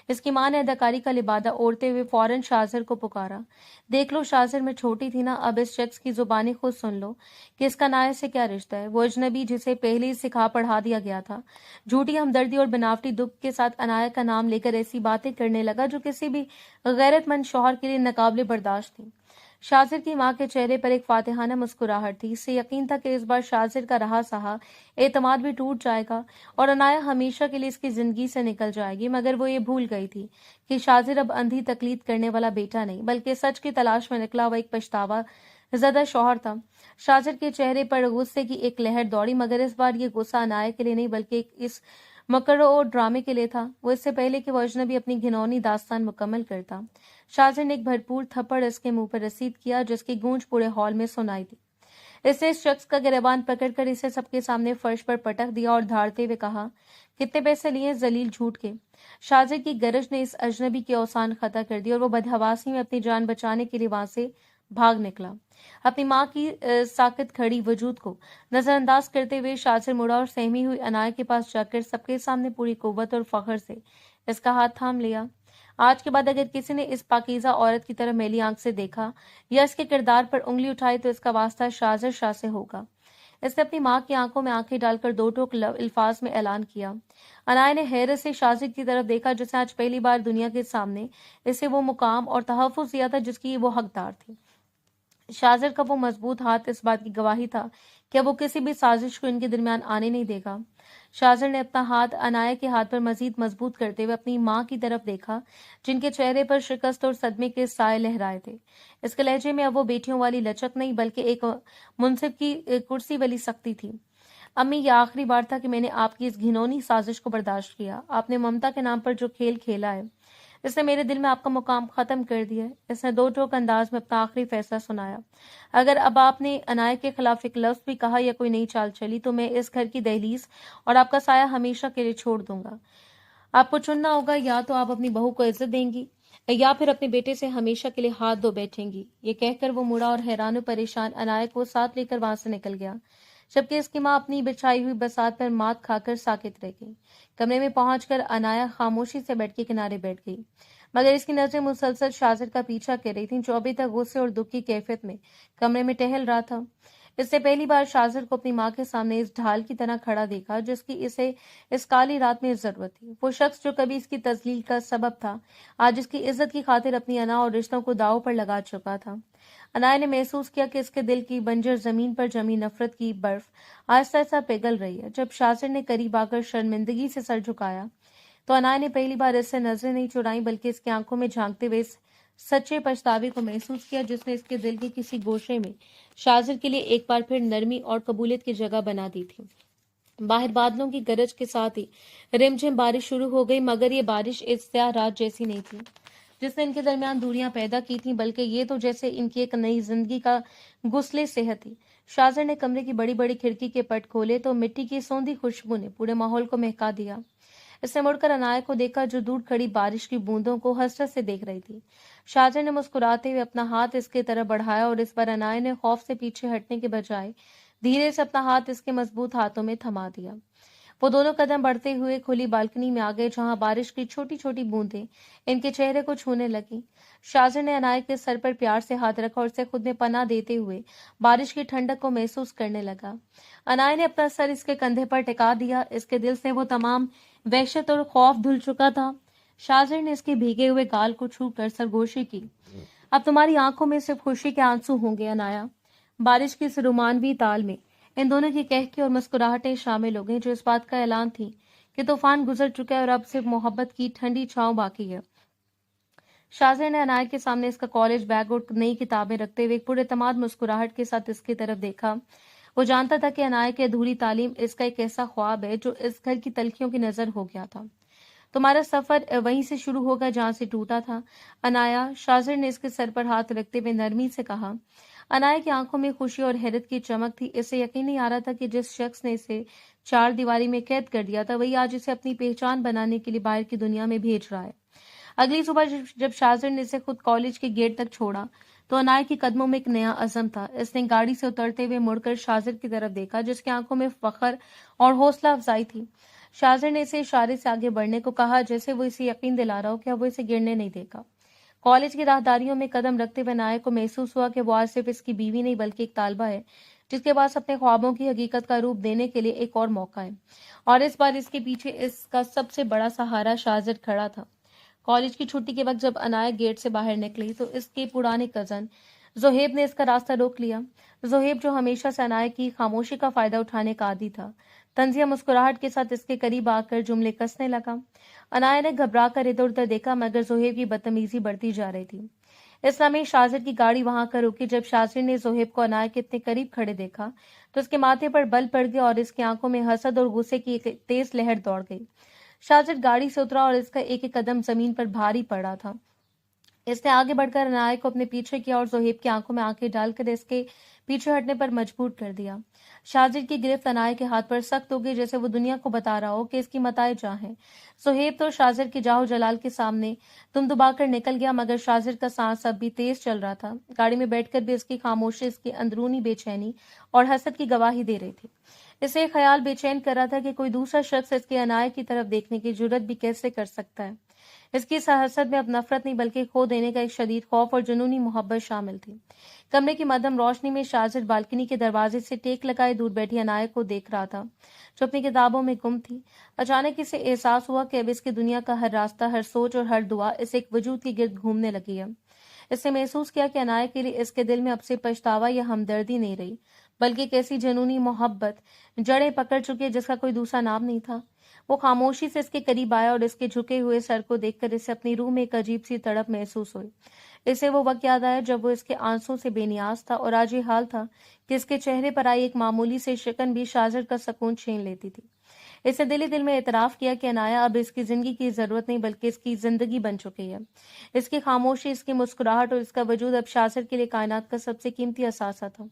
इसकी माँ ने अदाकारी का लिबादा ओढ़ते हुए फौरन शाजिर को पुकारा। देख लो शाजिर, मैं छोटी थी ना, अब इस शख्स की जुबानी खुद सुन लो कि इसका अनाया से क्या रिश्ता है। वो अजनबी जिसे पहले ही सिखा पढ़ा दिया गया था, झूठी हमदर्दी और बनावटी दुख के साथ अनाया का नाम लेकर ऐसी बातें करने लगा जो किसी भी गैरतमंद शौहर के लिए नाकाबिले बर्दाश्त थी। शाजिर की मां के चेहरे पर एक फातिहाना मुस्कुराहट थी। इससे यकीन था कि इस बार शाजिर का रहा सहा एतमाद भी टूट जाएगा और अनाया हमेशा के लिए इसकी जिंदगी से निकल जाएगी। मगर वो ये भूल गई थी कि शाजिर अब अंधी तकलीद करने वाला बेटा नहीं, बल्कि सच की तलाश में निकला हुआ एक पछतावा ज्यादा शौहर था। शाजिर के चेहरे पर गुस्से की एक लहर दौड़ी, मगर इस बार ये गुस्सा अनाया के लिए नहीं बल्कि इस मकरो और ड्रामे के लिए था। वो इससे पहले कि वो अजनबी अपनी घिनौनी दास्तान मुकम्मल करता, शाजिर ने एक भरपूर थप्पड़ इसके मुंह पर रसीद किया, जिसकी गूंज पूरे हॉल में सुनाई दी। इसने इस शख्स का गिरबान पकड़कर इसे सबके सामने फर्श पर पटक दिया और धाड़ते हुए कहा, कितने पैसे लिए जलील झूठ के। शाजिर की गरज ने इस अजनबी की औसान खता कर दी और वो बदहवासी में अपनी जान बचाने के लिए वहां से भाग निकला। अपनी मां की साकित खड़ी वजूद को नजरअंदाज करते हुए शाजिर मुड़ा और सहमी हुई अनाया के पास जाकर सबके सामने पूरी कुव्वत और फख्र से इसका हाथ थाम लिया। आज के बाद अगर किसी ने इस पाकीज़ा औरत की तरह मैली आंख से देखा या इसके किरदार पर उंगली उठाई तो इसका वास्ता शाजिर शाह से होगा। इसने अपनी मां की आंखों में आंखें डालकर दो टोक अल्फाज में ऐलान किया। अनाया ने हैरत से शाजिर की तरफ देखा, जिसने आज पहली बार दुनिया के सामने इसे वो मुकाम और तहफ़्फ़ुज़ दिया था जिसकी वो हकदार थी। शाजिर का वो मजबूत हाथ इस बात की गवाही था कि वो किसी भी साजिश को इनके दरमियान आने नहीं देगा। शाजिर ने अपना हाथ अनाया के हाथ पर मजीद मजबूत करते हुए अपनी मां की तरफ देखा, जिनके चेहरे पर शिकस्त और सदमे के साए लहराए थे। इसके लहजे में अब वो बेटियों वाली लचक नहीं बल्कि एक मुंसिफ की कुर्सी वाली सख्ती थी। अम्मी, ये आखिरी बार था कि मैंने आपकी इस घिनौनी साजिश को बर्दाश्त किया। आपने ममता के नाम पर जो खेल खेला है, इसने मेरे दिल में आपका मुकाम खत्म कर दिया है। इसने दो टोक अंदाज में अपना आखिरी फैसला सुनाया। अगर अब आपने अनाया के खिलाफ एक लफ्ज भी कहा या कोई नई चाल चली तो मैं इस घर की दहलीज और आपका साया हमेशा के लिए छोड़ दूंगा। आपको चुनना होगा, या तो आप अपनी बहू को इज्जत देंगी या फिर अपने बेटे से हमेशा के लिए हाथ धो बैठेंगी। ये कहकर वो मुड़ा और हैरान परेशान अनाया को साथ लेकर वहां से निकल गया, जबकि इसकी मां अपनी बिछाई हुई बसात पर मात खाकर साकित रह गई। कमरे में पहुंचकर अनाया खामोशी से बेड के किनारे बैठ गई, मगर इसकी नजरें मुसलसल शाजिर का पीछा कर रही थीं, जो अभी तक गुस्से और दुख की कैफियत में कमरे में टहल रहा था। इससे पहली बार शाजिर को अपनी मां के सामने इस ढाल की तरह खड़ा देखा जिसकी इसे इस काली रात में जरूरत थी। वो शख्स जो कभी इसकी तजलील का सबब था, आज इसकी इज्जत की खातिर अपनी अना और रिश्तों को दांव पर लगा चुका था। अनाया ने महसूस किया कि इसके दिल की बंजर जमीन पर जमी नफरत की बर्फ आहिस्ता आहिस्ता पिघल रही है। जब शाजिर ने करीब आकर शर्मिंदगी से सर झुकाया तो अनाया ने पहली बार इससे नजरें नहीं चुराई, बल्कि इसकी आंखों में झांकते हुए इस सच्चे पछतावे को महसूस किया जिसने इसके दिल के किसी गोशे में शाजिर के लिए एक बार फिर नरमी और कबूलियत की जगह बना दी थी। बाहर बादलों की गरज के साथ ही रिमझिम बारिश शुरू हो गई, मगर ये बारिश इस रात जैसी नहीं थी जिसने इनके दरमियान दूरियां पैदा की थी, बल्कि ये तो जैसे इनकी एक नई जिंदगी का गुस्ले सेहत थी। शाजिर ने कमरे की बड़ी बड़ी खिड़की के पट खोले तो मिट्टी की सौंधी खुशबू ने पूरे माहौल को महका दिया। इसने मुड़कर अनाया को देखा, जो दूर खड़ी बारिश की बूंदों को हसरत से देख रही थी। शाजिर ने मुस्कुराते हुए अपना हाथ इसके तरफ बढ़ाया और इस बार अनाया ने खौफ से पीछे हटने के बजाय धीरे से अपना हाथ इसके मजबूत हाथों में थमा दिया। वो दोनों कदम बढ़ते हुए खुली बालकनी में आ गए, जहां बारिश की छोटी छोटी बूंदें इनके चेहरे को छूने लगी। शाजिर ने अनाया के सर पर प्यार से हाथ रखा और उसे खुद में पनाह देते हुए बारिश की ठंडक को महसूस करने लगा। अनाया ने अपना सर इसके कंधे पर टिका दिया। इसके दिल से वो तमाम वहशत और खौफ धुल चुका था। शाजिर ने इसके भीगे हुए गाल को छू कर सरगोशी की। अब तुम्हारी आंखों में सिर्फ खुशी के आंसू होंगे अनाया। बारिश की इस रोमानवी ताल में इन दोनों की कहकी और मुस्कुराहटें शामिल हो गईं, जो इस बात का ऐलान थी कि तूफान गुजर चुका है और अब सिर्फ मोहब्बत की ठंडी छांव बाकी है। शाजिर ने अनाया के सामने इसका कॉलेज बैग और नई किताबें रखते हुए एक पूरे एतमाद मुस्कुराहट के साथ इसकी तरफ देखा। वो जानता था कि अनाया की अधूरी तालीम इसका एक ऐसा ख्वाब है जो इस घर की तलखियों की नजर हो गया था। तुम्हारा सफर वहीं से शुरू होगा जहां से टूटा था अनाया, शाजिर ने इसके सर पर हाथ रखते हुए नरमी से कहा। अनाया की आंखों में खुशी और हैरत की चमक थी। इसे यकीन नहीं आ रहा था कि जिस शख्स ने इसे चार दीवारी में कैद कर दिया था वही आज इसे अपनी पहचान बनाने के लिए बाहर की दुनिया में भेज रहा है। अगली सुबह जब शाजिर ने इसे खुद कॉलेज के गेट तक छोड़ा तो अनाया के कदमों में एक नया अज़म था। इसने गाड़ी से उतरते हुए मुड़कर शाजिर की तरफ देखा, जिसकी आंखों में फख्र और हौसला अफजाई थी। शाजिर ने इसे इशारे से आगे बढ़ने को कहा, जैसे वो इसे यकीन दिला रहा हो कि अब वो इसे गिरने नहीं देगा। कॉलेज की राहदारियों में कदम रखते हुए नायक को महसूस हुआ कि वो आज सिर्फ इसकी बीवी नहीं बल्कि एक तालबा है, जिसके पास अपने ख्वाबों की हकीकत का रूप देने के लिए एक और मौका है। और इस बार इसके पीछे इसका सबसे बड़ा सहारा शाजिर खड़ा था। कॉलेज की छुट्टी के वक्त जब अनाया गेट से बाहर निकली तो इसके पुराने कजन जोहेब ने इसका रास्ता रोक लिया। जोहेब, जो हमेशा से अनाया की खामोशी का फायदा उठाने का आदी था, तंजिया मुस्कुराहट के साथ इसके करीब आकर जुमले कसने लगा। अनाया ने घबरा कर इधर उधर देखा, मगर जोहेब की बदतमीजी बढ़ती जा रही थी। इस समय शाजिर की गाड़ी वहां कर रुकी। जब शाजिर ने जोहेब को अनाया के इतने करीब खड़े देखा तो उसके माथे पर बल पड़ गया और इसकी आंखों में हसद और गुस्से की एक तेज लहर दौड़ गई। शाजिर गाड़ी से उतरा और इसका एक एक कदम जमीन पर भारी पड़ा था। इसने आगे बढ़कर अनाया को अपने पीछे किया और जोहेब की आंखों में आंखें डालकर इसके पीछे हटने पर मजबूर कर दिया। शाजिर की गिरफ्त अनाया के हाथ पर सख्त हो गई, जैसे वो दुनिया को बता रहा हो कि इसकी मताए जहां है। जोहेब तो शाजिर के जाहो जलाल के सामने तुम दुबाकर निकल गया, मगर शाजिर का सांस अब भी तेज चल रहा था। गाड़ी में बैठकर भी इसकी खामोशी इसकी अंदरूनी बेचैनी और हसद की गवाही दे रही थी। इसे ख्याल बेचैन कर रहा था कि कोई दूसरा शख्स इसके अनाया की तरफ देखने की जुर्रत भी कैसे कर सकता है। इसकी इस हसद में अब नफरत नहीं बल्कि खो देने का एक शदीद खौफ और जुनूनी मोहब्बत शामिल थी। कमरे की मध्यम रोशनी में शाजिर बालकनी के दरवाजे से टेक लगाए दूर बैठी अनाया को देख रहा था, जो अपनी किताबों में गुम थी। अचानक इसे एहसास हुआ कि अब इसकी दुनिया का हर रास्ता, हर सोच और हर दुआ इस एक वजूद के गिर्द घूमने लगी है। इसने महसूस किया कि अनाया के लिए इसके दिल में अब से पछतावा या हमदर्दी नहीं रही, बल्कि एक ऐसी जुनूनी मोहब्बत जड़ें पकड़ चुकी है जिसका कोई दूसरा नाम नहीं था। वो खामोशी से इसके करीब आया और इसके झुके हुए सर को देखकर इसे अपनी रूह में एक अजीब सी तड़प महसूस हुई। इसे वो वक्त याद आया जब वो इसके आंसू से बेनियाज था, और आज ये हाल था कि इसके चेहरे पर आई एक मामूली से शिकन भी शाजिर का सुकून छीन लेती थी। इसने दिल ही दिल में एतराफ किया कि अनाया अब इसकी जिंदगी की जरूरत नहीं बल्कि इसकी जिंदगी बन चुकी है। इसकी खामोशी, इसकी मुस्कुराहट और इसका वजूद अब शाजिर के लिए कायनात का सबसे कीमती असासा था।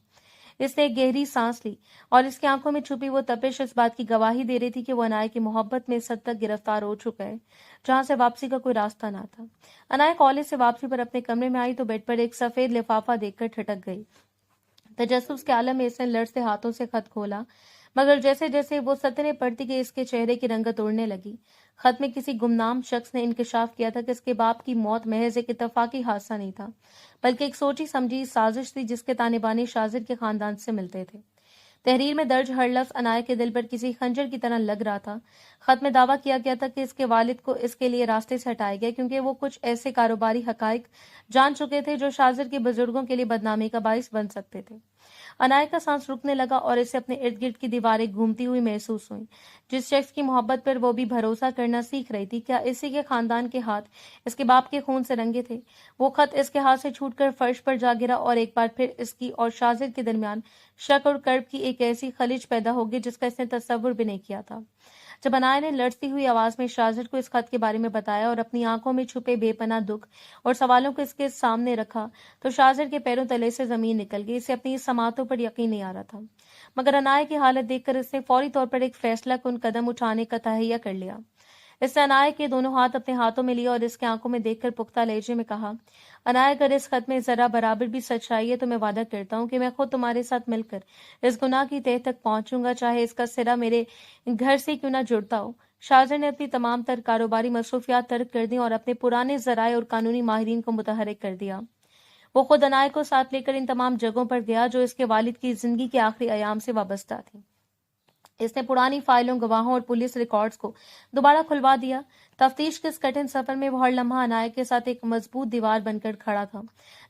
इसने एक गहरी सांस ली और इसकी आंखों में छुपी वो तपिश इस बात की गवाही दे रही थी कि वो अनाया की मोहब्बत में इस हद तक गिरफ्तार हो चुका है जहां से वापसी का कोई रास्ता ना था। अनाया कॉलेज से वापसी पर अपने कमरे में आई तो बेड पर एक सफेद लिफाफा देखकर ठिठक गई। तजस्सुस के आलम में इसने लड़ते हाथों से खत खोला, मगर जैसे जैसे वो सतने पड़ती गई इसके चेहरे की रंगत उड़ने लगी। खत में किसी गुमनाम शख्स ने इंकशाफ किया था कि इसके बाप की मौत महज एक इत्तफाकी हादसा नहीं था, बल्कि एक सोची समझी साजिश थी जिसके ताने बाने शाजिर के खानदान से मिलते थे। तहरीर में दर्ज हर लफ्ज अनाया के दिल पर किसी खंजर की तरह लग रहा था। खत में दावा किया गया था कि इसके वालिद को इसके लिए रास्ते से हटाया गया क्योंकि वो कुछ ऐसे कारोबारी हकाइक जान चुके थे जो शाजिर के बुजुर्गों के लिए बदनामी का बाइस बन सकते थे। अनाया का सांस रुकने लगा और इसे अपने इर्द गिर्द की दीवारें घूमती हुई महसूस हुई। जिस शख्स की मोहब्बत पर वो भी भरोसा करना सीख रही थी, क्या इसी के खानदान के हाथ इसके बाप के खून से रंगे थे? वो खत इसके हाथ से छूटकर फर्श पर जा गिरा और एक बार फिर इसकी और शाजिर के दरमियान शक और कर्ब की एक ऐसी खलिज पैदा होगी जिसका इसने तस्वुर भी नहीं किया था। जब अनाया ने लड़ती हुई आवाज में शाजिर को इस खत के बारे में बताया और अपनी आंखों में छुपे बेपनाह दुख और सवालों को इसके सामने रखा, तो शाजिर के पैरों तले से जमीन निकल गई। इसे अपनी समातों पर यकीन नहीं आ रहा था, मगर अनाया की हालत देखकर इसने फौरी तौर पर एक फैसला कुन कदम उठाने का तहैया कर लिया। इसने अनाया के दोनों हाथ अपने हाथों में लिए और इसके आंखों में देखकर पुख्ता लहजे में कहा, अनाया, अगर इस खत में जरा बराबर भी सच्चाई है तो मैं वादा करता हूँ कि मैं खुद तुम्हारे साथ मिलकर इस गुनाह की तह तक पहुंचूंगा, चाहे इसका सिरा मेरे घर से क्यों ना जुड़ता हो। शाजिर ने अपनी तमाम तर कारोबारी मसरूफियात तर्क कर दी और अपने पुराने जराए और कानूनी माहिरीन को मुतहरिक कर दिया। वो खुद अनाया को साथ लेकर इन तमाम जगहों पर गया जो इसके वालिद की जिंदगी के आखिरी अयाम से वाबस्ता थी। इसने पुरानी फाइलों, गवाहों और पुलिस रिकॉर्ड्स को दोबारा खुलवा दिया। तफ्तीश के इस कठिन सफर में वो हर लम्हा अनाया के साथ एक मजबूत दीवार बनकर खड़ा था।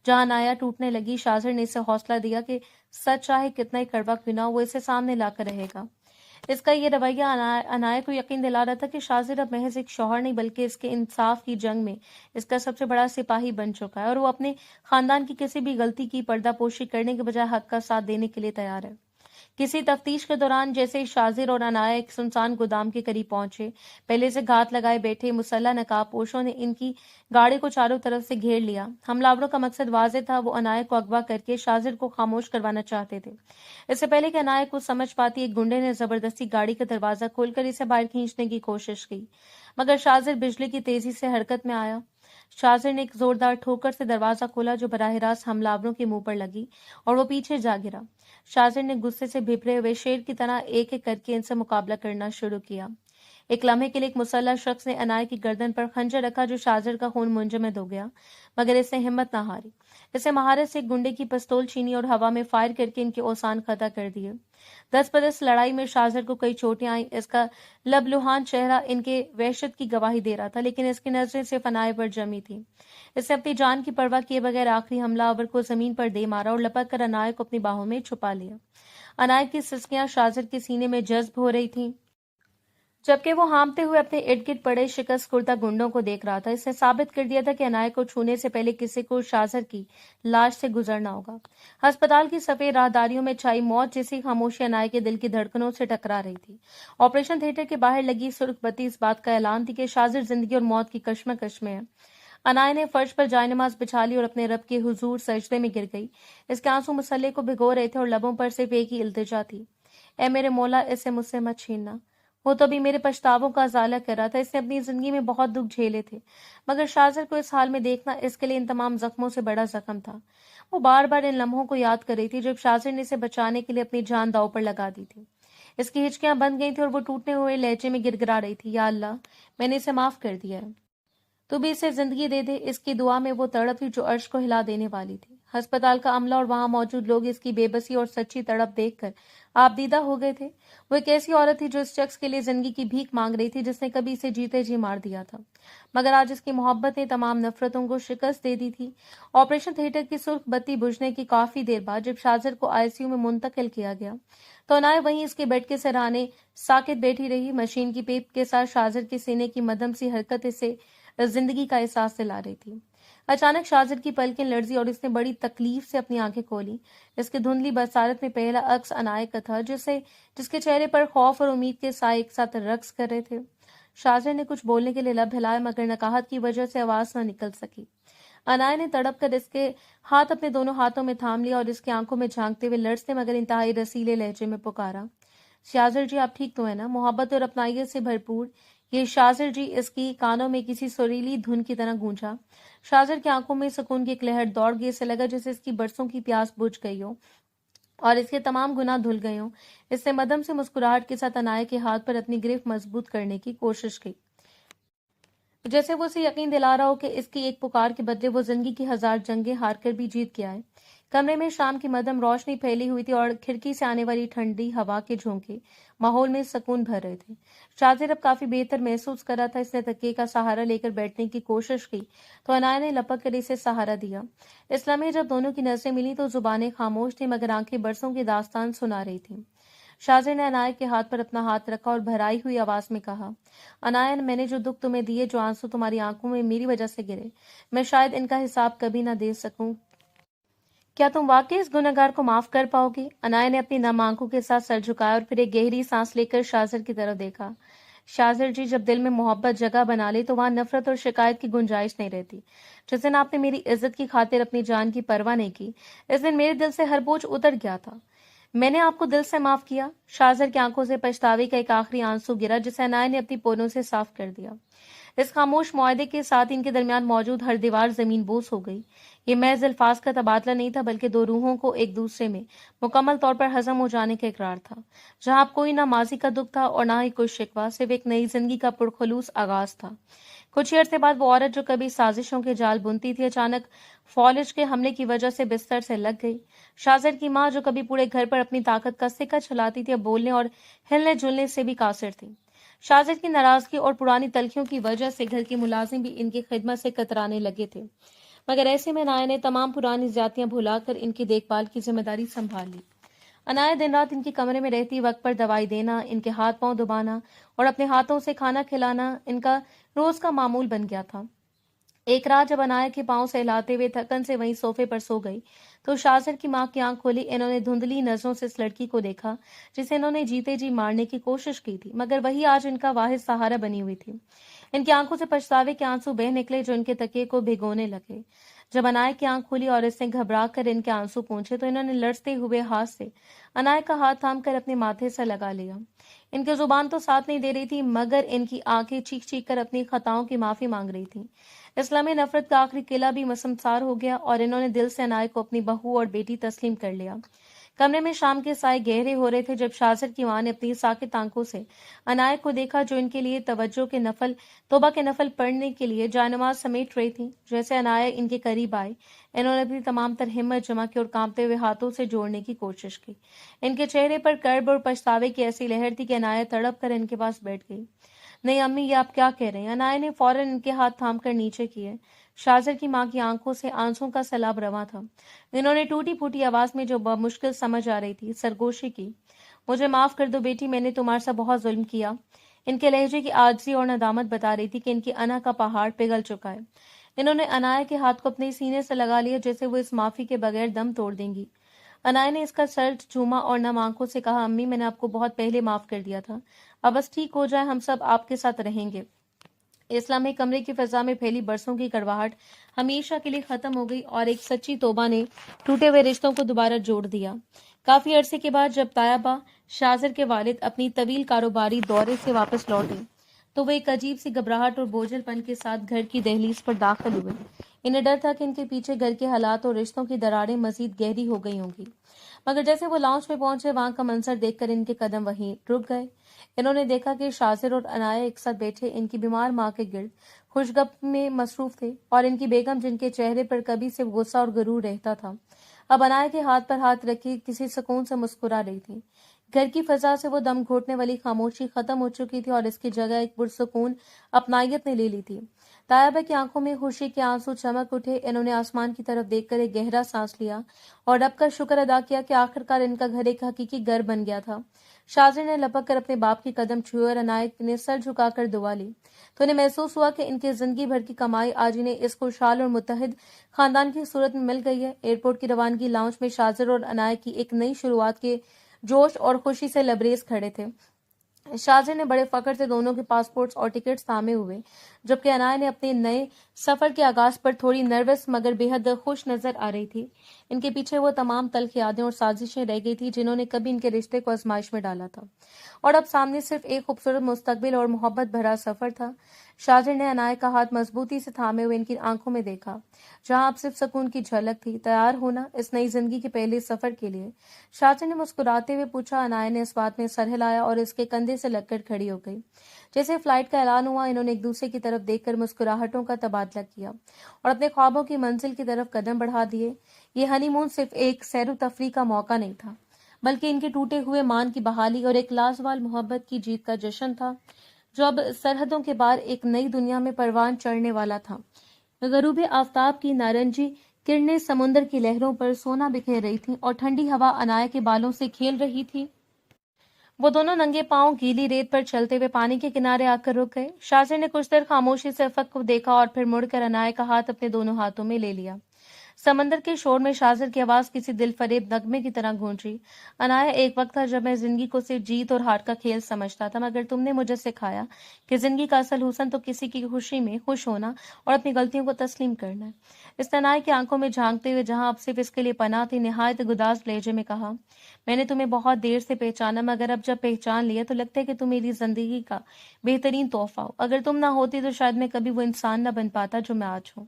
जहां अनाया टूटने लगी, शाजिर ने इसे हौसला दिया कि सच चाहे कितना ही कड़वा क्यों ना, वो इसे सामने लाकर रहेगा। इसका ये रवैया अनाया को यकीन दिला रहा था कि शाजिर अब महज एक शौहर नहीं बल्कि इसके इंसाफ की जंग में इसका सबसे बड़ा सिपाही बन चुका है और वो अपने खानदान की किसी भी गलती की पर्दापोशी करने के बजाय हक का साथ देने के लिए तैयार है। किसी तफ्तीश के दौरान जैसे शाजिर और अनाया एक सुनसान गोदाम के करीब पहुंचे, पहले से घात लगाए बैठे मुसल्ला नकाबपोशों ने इनकी गाड़ी को चारों तरफ से घेर लिया। हमलावरों का मकसद वाज़ेह था, वो अनाया को अगवा करके शाजिर को खामोश करवाना चाहते थे। इससे पहले कि अनाया को समझ पाती, एक गुंडे ने जबरदस्ती गाड़ी का दरवाजा खोलकर इसे बाहर खींचने की कोशिश की, मगर शाजिर बिजली की तेजी से हरकत में आया। शाजिर ने एक जोरदार ठोकर से दरवाजा खोला जो बराह रास्त हमलावरों के मुंह पर लगी और वो पीछे जा गिरा। शाजिर ने गुस्से से भिपरे हुए शेर की तरह एक एक करके इनसे मुकाबला करना शुरू किया। एक लम्हे के लिए एक मुसल्लह शख्स ने अनायत की गर्दन पर खंजर रखा, जो शाजर का खून मुंजमद हो गया, मगर इसने हिम्मत न हारी। इसे महारत से एक गुंडे की पिस्तौल छीनी और हवा में फायर करके इनके औसान खता कर दिए। 10 लड़ाई में शाजर को कई चोटें आई। इसका लबलुहान चेहरा इनके वहशत की गवाही दे रहा था, लेकिन इसकी नजरें सिर्फ अनायत पर जमी थी। इसने अपनी जान की परवाह किए बगैर आखिरी हमलावर को जमीन पर दे मारा और लपक कर अनायत को अपनी बाहों में छुपा लिया। अनायत की सिसकियां शाजर के सीने में जज्ब हो रही थीं, जबकि वो हांफते हुए अपने इर्द गिर्द पड़े शिकस्त कुर्ता गुंडों को देख रहा था। इसने साबित कर दिया था कि अनायत को छूने से पहले किसी को शाजर की लाश से गुजरना होगा। अस्पताल की सफेद राहदारियों में छाई मौत जैसी खामोशी अनायत के दिल की धड़कनों से टकरा रही थी। ऑपरेशन थिएटर के बाहर लगी सुर्ख बत्ती इस बात का ऐलान थी कि शाजर जिंदगी और मौत की कश्मकश में है। अनाया ने फर्श पर जायनमाज बिछा ली और अपने रब के हुजूर सजदे में गिर गई। इसके आंसू मुसल्ले को भिगो रहे थे और लबों पर सिर्फ एक ही इल्तिजा थी, ए मेरे मौला, इसे मुझसे मत छीनना। वो तो भी मेरे पछतावों का अजाला कर रहा था। इसने अपनी जिंदगी में बहुत दुख झेले थे, मगर शाजर को इस हाल में देखना इसके लिए इन तमाम जख्मों से बड़ा जख्म था। वो बार बार इन लम्हों को याद कर रही थी जब शाजर ने इसे बचाने के लिए अपनी जान दांव पर लगा दी थी। इसकी हिचकियां बंद गई थी और वो टूटने हुए लहजे में गिड़गिड़ा रही थी, या अल्लाह, मैंने इसे माफ कर दिया है, तू भी इसे जिंदगी दे दे। इसकी दुआ में वो तड़प थी जो अर्श को हिला देने वाली थी। अस्पताल का अमला और वहां मौजूद लोग इसकी बेबसी और सच्ची तड़प देखकर आपदीदा हो गए थे। वो एक ऐसी औरत थी जो इस शख्स के लिए जिंदगी की भीख मांग रही थी जिसने कभी इसे जीते जी मार दिया था, मगर आज इसकी मोहब्बत ने तमाम नफरतों को शिकस्त दे दी थी। ऑपरेशन थिएटर की सुर्ख बत्ती बुझने की काफी देर बाद जब शाजर को आईसीयू में मुंतकिल किया गया तो अनाया वहीं इसके बेड के सराहने साकित बैठी रही। मशीन की पेप के साथ शाजर के सीने की मदम सी हरकत इसे जिंदगी का एहसास दिला रही थी। अचानक शाजर की पलकें लर्जी और इसने बड़ी तकलीफ से अपनी आंखें खोली। इसकी धुंधली बसारत में पहला अक्स अनायत का था, जिसके चेहरे पर खौफ और उम्मीद के साए एक साथ रक्स कर रहे थे। शाजर ने कुछ बोलने के लिए लब हिलाया, मगर नकाहत की वजह से आवाज न निकल सकी। अनाया ने तड़प कर इसके हाथ अपने दोनों हाथों में थाम लिया और इसकी आंखों में झांकते हुए लर्जते मगर इंतहाई रसीले लहजे में पुकारा, शाजर जी, आप ठीक तो है ना? मोहब्बत और अपनाइयत से भरपूर ये शाजर जी इसकी कानों में किसी सुरीली धुन की तरह गूंजा। शाजर की आंखों में सुकून की एक लहर दौड़ गई। ऐसे लगा जैसे इसकी बरसों की प्यास बुझ गई हो और इसके तमाम गुनाह धुल गए हों। इसने मदम से मुस्कुराहट के साथ अनाया के हाथ पर अपनी गिरफ्त मजबूत करने की कोशिश की, जैसे वो उसे यकीन दिला रहा हो कि इसकी एक पुकार के बदले वो जिंदगी की 1000 जंगें हार कर भी जीत गया है। कमरे में शाम की मदम रोशनी फैली हुई थी और खिड़की से आने वाली ठंडी हवा के झोंके माहौल में सुकून भर रहे थे। शाजिर अब काफी बेहतर महसूस कर रहा था। इसने तकिए का सहारा लेकर बैठने की कोशिश की तो अनाया ने लपक कर इसे सहारा दिया। इस लम्हे जब दोनों की नजरें मिली तो जुबानें खामोश थी, मगर आंखें बरसों की दास्तान सुना रही थी। शाजिर ने अनाया के हाथ पर अपना हाथ रखा और भराई हुई आवाज में कहा, अनाया, मैंने जो दुख तुम्हें दिए, जो आंसू तुम्हारी आंखों में मेरी वजह से गिरे, मैं शायद इनका हिसाब कभी ना दे सकूं। क्या तुम वाकई इस गुनहगार को माफ कर पाओगे? अनाया ने अपनी नम आंखों के साथ सर झुकाया और फिर एक गहरी सांस लेकर शाजिर की तरफ देखा। शाजिर जी, जब दिल में मोहब्बत जगह बना ले तो वहां नफरत और शिकायत की गुंजाइश नहीं रहती। जिस दिन आपने मेरी इज्जत की खातिर अपनी जान की परवाह नहीं की, इस दिन मेरे दिल से हर बोझ उतर गया था। मैंने आपको दिल से माफ किया। शाजिर की आंखों से पछतावे का एक आखिरी आंसू गिरा, जिसे अनाया ने अपनी पोनों से साफ कर दिया। इस खामोश मुआहदे के साथ इनके दरमियान मौजूद हर दीवार जमीन बोस हो गई। ये महज अल्फाज का तबादला नहीं था, बल्कि दो रूहों को एक दूसरे में मुकम्मल तौर पर हजम हो जाने का इकरार था। जहां अब कोई ना माजी का दुख था और ना ही कोई शिकवा, सिर्फ एक नई जिंदगी का पुरखलूस आगाज था। कुछ ही अरसे बाद वो औरत जो कभी साजिशों के जाल बुनती थी, अचानक फौज के हमले की वजह से बिस्तर से लग गई। शाजिर की माँ, जो कभी पूरे घर पर अपनी ताकत का सिक्का चलाती थी, अब बोलने और हिलने जुलने से भी कासिर थी। शाजिर की नाराजगी और पुरानी तलखियों की वजह से घर के मुलाजिम भी इनकी खिदमत से कतराने लगे थे, मगर ऐसे में अनाया ने तमाम पुरानी ज्यादतियां भुलाकर इनकी देखभाल की जिम्मेदारी संभाल ली। अनाया दिन रात इनके कमरे में रहती, वक्त पर दवाई देना, इनके हाथ पांव दबाना और अपने हाथों से खाना खिलाना इनका रोज का मामूल बन गया था। एक रात जब अनाया के पांव सहलाते हुए थकन से वहीं सोफे पर सो गई तो शाजिर की मां की आंख खोली। इन्होंने धुंधली नजरों से इस लड़की को देखा जिसे इन्होंने जीते जी मारने की कोशिश की थी, मगर वही आज इनका वाहिद सहारा बनी हुई थी। इनकी आंखों से पछतावे के आंसू बह निकले जो इनके तकिए को भिगोने लगे। जब अनाया की आंख खुली और इसने घबरा कर इनके आंसू पोंछे तो इन्होंने लड़ते हुए हाथ से अनाया का हाथ थाम कर अपने माथे से लगा लिया। इनकी जुबान तो साथ नहीं दे रही थी, मगर इनकी आंखें चीख चीख कर अपनी खताओं की माफी मांग रही थी। इस लम्हे नफरत का आखिरी किला भी मसमसार हो गया और इन्होंने दिल से अनाया को अपनी बहू और बेटी तस्लीम कर लिया। कमरे में शाम के साए गहरे हो रहे थे जब शाजिर की मां ने अपनी साकित आंखों से अनायत को देखा, जो इनके लिए तौबा के नफल पढ़ने के लिए जानमाज समेट रही थी। जैसे अनाया इनके करीब आए, इन्होंने अपनी तमाम तर हिम्मत जमा की और कांपते हुए हाथों से जोड़ने की कोशिश की। इनके चेहरे पर कर्ब और पछतावे की ऐसी लहर थी कि अनाया तड़प कर इनके पास बैठ गई। नहीं अम्मी, ये आप क्या कह रहे हैं? अनाया ने फौरन इनके हाथ थाम कर नीचे किए। शाजिर की मां की आंखों से आंसुओं का सैलाब रवां था। इन्होंने टूटी फूटी आवाज में, जो मुश्किल समझ आ रही थी, सरगोशी की। मुझे माफ कर दो बेटी, मैंने तुम्हारे साथ बहुत जुल्म किया। इनके लहजे की आजिज़ी और नदामत बता रही थी कि इनकी अना का पहाड़ पिघल चुका है। इन्होंने अनाया के हाथ को अपने सीने से लगा लिया, जैसे वो इस माफी के बगैर दम तोड़ देंगी। अनाया ने इसका सर चूमा और नम आंखों से कहा, अम्मी, मैंने आपको बहुत पहले माफ कर दिया था। अब बस ठीक हो जाए, हम सब आपके साथ रहेंगे। इस्लामी कमरे की फिजा में फैली बरसों की कड़वाहट हमेशा के लिए खत्म हो गई और एक सच्ची तौबा ने टूटे हुए रिश्तों को दोबारा जोड़ दिया। काफी अरसे के बाद जब तायबा शाजिर के वालिद अपनी तवील कारोबारी दौरे से वापस लौटे, तो वो एक अजीब सी घबराहट और बोझलपन के साथ घर की दहलीज पर दाखिल हुए। इन्हें डर था कि इनके पीछे घर के हालात और रिश्तों की दरारें मजीद गहरी हो गई होंगी। मगर जैसे वो लॉन्च में पहुंचे, वहां का मंजर देखकर इनके कदम वहीं रुक गए। इन्होंने देखा कि शाजिर और अनाया एक साथ बैठे इनकी बीमार मां के गिर्द खुशगप में मसरूफ थे, और इनकी बेगम, जिनके चेहरे पर कभी से गुस्सा और गुरूर रहता था, अब अनाया के हाथ पर हाथ रखे किसी सुकून से मुस्कुरा रही थी। घर की फजा से वो दम घोटने वाली खामोशी खत्म हो चुकी थी और इसकी जगह एक पुरसुकून अपनायत ने ले ली थी। तायबा की आंखों में खुशी के आंसू चमक उठे। इन्होंने आसमान की तरफ देखकर एक गहरा सांस लिया और रब का शुक्र अदा किया कि आखिरकार इनका घर एक हकीकी घर बन गया था। शाजिर ने लपक कर अपने बाप के कदम छुए और अनायत ने सर झुकाकर दुआ ली, तो इन्हें महसूस हुआ कि इनकी जिंदगी भर की कमाई आज इन्हें इस खुशहाल और मुत्तहिद खानदान की सूरत में मिल गई है। एयरपोर्ट की रवानगी लाउंज में शाजिर और अनायत की एक नई शुरुआत के जोश और खुशी से लबरेज खड़े थे। शाजिर ने बड़े फख्र से दोनों के पासपोर्ट्स और टिकट्स थामे हुए, जबकि अनाया ने अपने नए सफर के आगाज पर थोड़ी नर्वस मगर बेहद खुश नजर आ रही थी। इनके पीछे वो तमाम तल्ख यादें और साजिशें रह गई थी जिन्होंने कभी इनके रिश्ते को आजमाइश में डाला था, और अब सामने सिर्फ एक खूबसूरत मुस्तकबिल और मोहब्बत भरा सफर था। शाजिर ने अनाया का हाथ मजबूती से थामे हुए इनकी आंखों में देखा, जहां अब सिर्फ सुकून की झलक थी। तैयार होना इस नई जिंदगी के पहले सफर के लिए? शाजिर ने मुस्कुराते हुए पूछा। अनाया ने इस बात में सर हिलाया और इसके कंधे से लगकर खड़ी हो गई। जैसे फ्लाइट का ऐलान हुआ, इन्होंने एक दूसरे की तरफ देखकर मुस्कुराहटों का तबादला किया और अपने ख्वाबों की मंजिल की तरफ कदम बढ़ा दिए। ये हनीमून सिर्फ एक सैर तफरी का मौका नहीं था, बल्कि इनके टूटे हुए मान की बहाली और एक लाजवाब मोहब्बत की जीत का जश्न था, जो अब सरहदों के पार एक नई दुनिया में परवान चढ़ने वाला था। गरूब आफताब की नारंगी किरणें समुद्र की लहरों पर सोना बिखेर रही थीं और ठंडी हवा अनाया के बालों से खेल रही थी। वो दोनों नंगे पांव गीली रेत पर चलते हुए पानी के किनारे आकर रुक गए। शाजिर ने कुछ देर खामोशी से अफक को देखा और फिर मुड़कर अनाया का हाथ अपने दोनों हाथों में ले लिया। समंदर के शोर में शाजिर की आवाज किसी दिलफरेब नगमे की तरह गूंजी। अनाया, एक वक्त था जब मैं जिंदगी को सिर्फ जीत और हार का खेल समझता था, मगर तुमने मुझे सिखाया कि जिंदगी का असल हुस्न तो किसी की खुशी में खुश होना और अपनी गलतियों को तस्लीम करना है। इस अनाया की आंखों में झांकते हुए, जहां अब सिर्फ इसके लिए पनाह थी, निहायत गुदास लहजे में कहा, मैंने तुम्हें बहुत देर से पहचाना, मगर अब जब पहचान लिया तो लगता है कि तुम मेरी जिंदगी का बेहतरीन तोहफा हो। अगर तुम ना होती तो शायद मैं कभी वो इंसान न बन पाता जो मैं आज हूँ।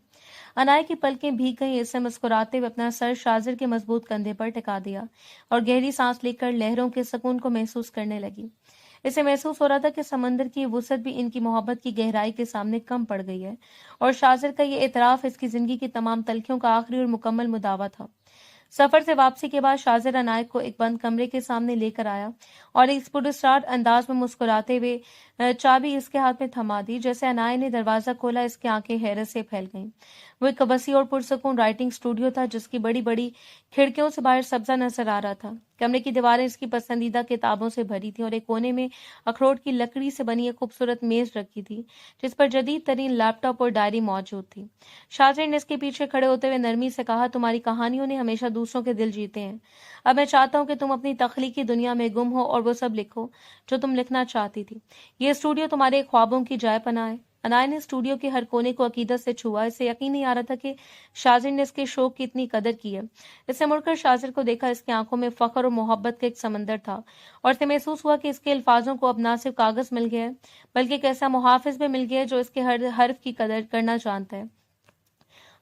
अनाया की पलकें भीग गईं। इससे मुस्कुराते हुए अपना सर शाजिर के मजबूत कंधे पर टिका दिया और गहरी सांस लेकर लहरों के सुकून को महसूस करने लगी। इसे महसूस हो रहा था कि समंदर की वुसअत भी इनकी मोहब्बत की गहराई के सामने कम पड़ गई है, और शाजिर का ये एतराफ इसकी जिंदगी की तमाम तलखियों का आखिरी और मुकम्मल मुदावा था। सफर से वापसी के बाद शाजिर अनायत को एक बंद कमरे के सामने लेकर आया और एक पुरस्कार अंदाज में मुस्कुराते हुए चाबी इसके हाथ में थमा दी। जैसे अनाया ने दरवाजा खोला, इसकी आंखें हैरत से फैल गईं। वो एक वसी और पुरसकून राइटिंग स्टूडियो था, जिसकी बड़ी बड़ी खिड़कियों से बाहर सब्जा नजर आ रहा था। कमरे की दीवारें इसकी पसंदीदा किताबों से भरी थी और एक कोने में अखरोट की लकड़ी से बनी एक खूबसूरत मेज रखी थी, जिस पर जदीद तरीन लैपटॉप और डायरी मौजूद थी। शाजिर ने इसके पीछे खड़े होते हुए नरमी से कहा, तुम्हारी कहानियों ने हमेशा दूसरों के दिल जीते हैं। अब मैं चाहता हूँ कि तुम अपनी तख्लीकी दुनिया में गुम हो और वो सब लिखो जो तुम लिखना चाहती थी। ये स्टूडियो तुम्हारे ख्वाबों की जाय पनाह है। अनाया ने स्टूडियो के हर कोने को अकीदत से छुआ। इसे यकीन नहीं आ रहा था कि शाजिर ने इसके शौक की इतनी कदर की है। इसने मुड़कर शाजिर को देखा। इसकी आंखों में फख्र और मोहब्बत का एक समंदर था, और इसे महसूस हुआ कि इसके अल्फाजों को अब ना सिर्फ कागज मिल गया है, बल्कि एक ऐसा मुहाफिज भी मिल गया है जो इसके हर हर्फ की कदर करना जानता है।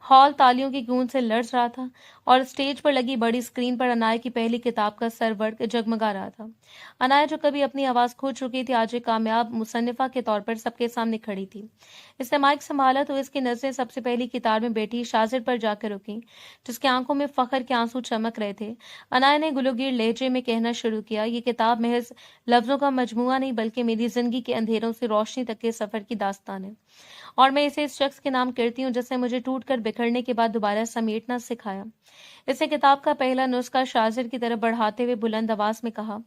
हॉल तालियों की गूंज से लर्ज रहा था और स्टेज पर लगी बड़ी स्क्रीन पर अनाया की पहली किताब का सरवर्क जगमगा रहा था। अनाया जो कभी अपनी आवाज खो चुकी थी, आज एक कामयाब मुसन्निफा के तौर पर सबके सामने खड़ी थी। इसने माइक संभाला तो इसकी नजरें सबसे पहली किताब में बैठी शाजिर पर जाकर रुकी, जिसकी आंखों में फख्र के आंसू चमक रहे थे। अनाया ने गुलूगीर लहजे में कहना शुरू किया, ये किताब महज लफ्जों का मजमुआ नहीं बल्कि मेरी जिंदगी के अंधेरों से रोशनी तक के सफर की दास्तान है, और मैं इसे इस शख्स के नाम करती हूँ जिसने मुझे टूटकर बिखरने के बाद दोबारा समेटना सिखाया। इसने किताब का पहला नुस्खा शाजिर की तरफ बढ़ाते हुए बुलंद आवाज में कहा,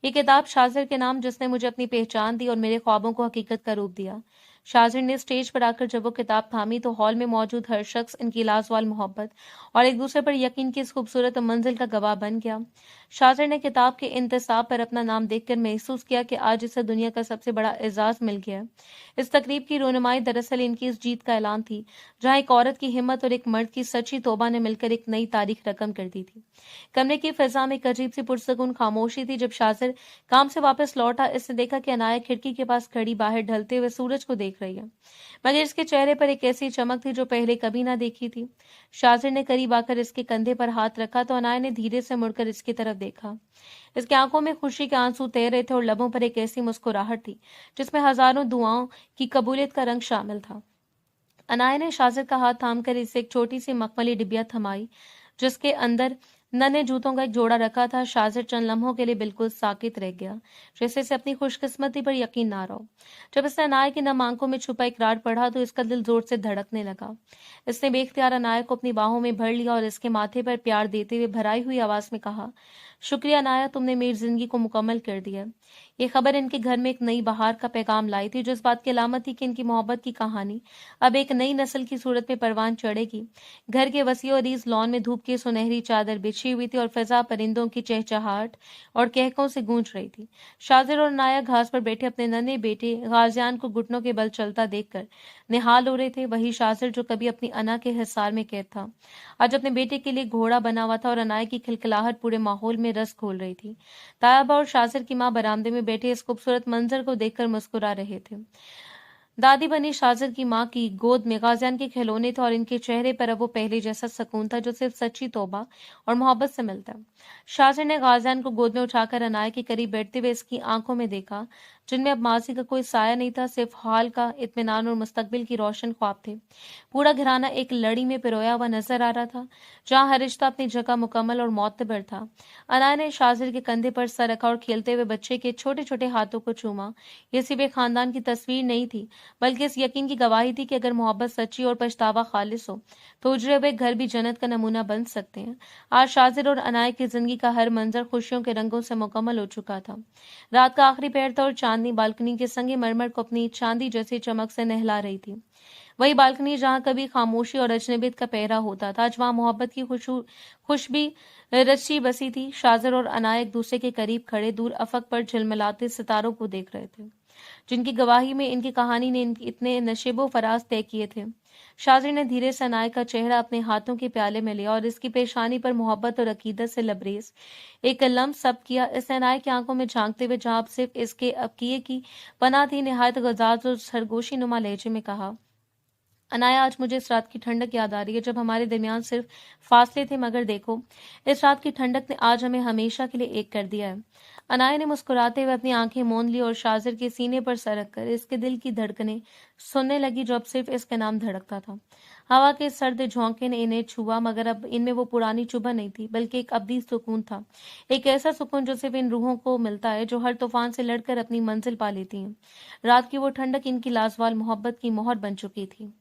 यह किताब शाजिर के नाम जिसने मुझे अपनी पहचान दी और मेरे ख्वाबों को हकीकत का रूप दिया। शाजिर ने स्टेज पर आकर जब वो किताब थामी तो हॉल में मौजूद हर शख्स इनकी लाजवाल मोहब्बत और एक दूसरे पर यकीन की इस खूबसूरत मंजिल का गवाह बन गया। शाजिर ने किताब के इंतसाब पर अपना नाम देखकर महसूस किया कि आज इसे दुनिया का सबसे बड़ा एजाज मिल गया। इस तकरीब की रोनुमाई दरअसल इनकी इस जीत का ऐलान थी, जहां एक औरत की हिम्मत और एक मर्द की सच्ची तौबा ने मिलकर एक नई तारीख रकम कर दी थी। कमरे की फिजा में एक अजीब सी पुरसकून खामोशी थी। जब शाजिर काम से वापस लौटा, इसने देखा कि अनाया खिड़की के पास खड़ी बाहर ढलते हुए सूरज को देख रही है, मगर इसके चेहरे पर एक ऐसी चमक थी जो पहले कभी ना देखी थी। शाजिर ने करीब आकर इसके कंधे पर हाथ रखा तो अनाया ने धीरे से मुड़कर इसकी तरफ देखा। इसकी आंखों में खुशी के आंसू तैर रहे थे और लबों पर एक ऐसी मुस्कुराहट थी जिसमें हजारों दुआओं की कबूलियत का रंग शामिल था। अनाया ने शाजिर का हाथ थामकर इसे एक छोटी सी मखमली डिबिया थमाई, जिसके अंदर नन्हे जूतों का एक जोड़ा रखा था। शाजिर चंद लम्हों के लिए बिल्कुल साकित रह गया, जैसे इसे अपनी खुशकिस्मती पर यकीन ना रहा। जब इसने अनाया की नम आंखों में छुपा इकरार पढ़ा तो इसका दिल जोर से धड़कने लगा। इसने बेख्तियार अनाया को अपनी बाहों में भर लिया और इसके माथे पर प्यार देते हुए भराई हुई आवाज में कहा, शुक्रिया अनाया, तुमने मेरी जिंदगी को मुकम्मल कर दिया। ये खबर इनके घर में एक नई बहार का पैगाम लाई थी, जो इस बात की अलामत थी कि इनकी मोहब्बत की कहानी अब एक नई नस्ल की सूरत में परवान चढ़ेगी। घर के वसी और अरीज लॉन में धूप की सुनहरी चादर बिछी हुई थी और फिजा परिंदों की चहचहाट और कहकों से गूंज रही थी। शाजिर और अनाया घास पर बैठे अपने नन्हे बेटे गाजियान को घुटनों के बल चलता देखकर निहाल हो रहे थे। वही शाजिर जो कभी अपनी अना के हिसार में कैद था, आज अपने बेटे के लिए घोड़ा बना हुआ था और अनाया की खिलखिलाहट पूरे माहौल में रस घोल रही थी। तायबा और शाजिर की मां बरामदे में बैठे इस खूबसूरत मंजर को देखकर मुस्कुरा रहे थे। दादी बनी शाजिर की मां की गोद में गाजियान के खिलौने थे और इनके चेहरे पर अब वो पहले जैसा सुकून था जो सिर्फ सच्ची तौबा और मोहब्बत से मिलता है। शाजिर ने गाजियान को गोद में उठाकर अनाया के करीब बैठते हुए इसकी आंखों में देखा, जिनमें अब माजी का कोई साया नहीं था, सिर्फ हाल का इत्मीनान और मुस्तकबिल की रोशन ख्वाब थे। पूरा घराना एक लड़ी में पिरोया हुआ नजर आ रहा था, जहां हर रिश्ता अपनी जगह मुकम्मल और मोतबर था। अनाया ने शाजिर के कंधे पर सर रखा और खेलते हुए बच्चे के छोटे छोटे हाथों को चूमा। ये सिर्फ एक खानदान की तस्वीर नहीं थी, बल्कि इस यकीन की गवाही थी कि अगर मोहब्बत सच्ची और पछतावा खालिस हो तो उजड़े हुए घर भी जन्नत का नमूना बन सकते हैं। आज शाजिर और अनाया की जिंदगी का हर मंजर खुशियों के रंगों से मुकम्मल हो चुका था। रात का आखिरी पहर था और चांदनी बालकनी के संगे मरमर को अपनी चांदी जैसी चमक से नहला रही थी। वही बालकनी जहां कभी खामोशी और अजनबियत का पहरा होता था, आज वहां मोहब्बत की खुशबी रची बसी थी। शाजिर और अनाया एक दूसरे के करीब खड़े दूर अफक पर झिलमिलाते सितारों को देख रहे थे, जिनकी गवाही में इनकी कहानी ने इतने नशेबो फराज तय किए थे। शाजिर ने धीरे से अनाया का चेहरा अपने हाथों के प्याले में लिया और इसकी पेशानी पर मोहब्बत और अकीदत से लबरेज एक लम्स सब किया। इसने अनाया की आंखों में झांकते हुए, जहां सिर्फ इसके अबकिए की पनाह थी, निहायत गजाज और सरगोशी नुमा लहजे में कहा, अनाया, आज मुझे इस रात की ठंडक याद आ रही है जब हमारे दरमियान सिर्फ फासले थे, मगर देखो इस रात की ठंडक ने आज हमें हमेशा के लिए एक कर दिया है। अनाया ने मुस्कुराते हुए अपनी आंखें मूंद ली और शाजिर के सीने पर सर रखकर इसके दिल की धड़कनें सुनने लगी, जो अब सिर्फ इसके नाम धड़कता था। हवा के सर्द झोंके ने इन्हें छुआ, मगर अब इनमें वो पुरानी चुभन नहीं थी, बल्कि एक अबदी सुकून था। एक ऐसा सुकून जो सिर्फ इन रूहों को मिलता है जो हर तूफान से लड़कर अपनी मंजिल पा लेती हैं। रात की वो ठंडक इनकी लाजवाल मोहब्बत की मोहर बन चुकी थी।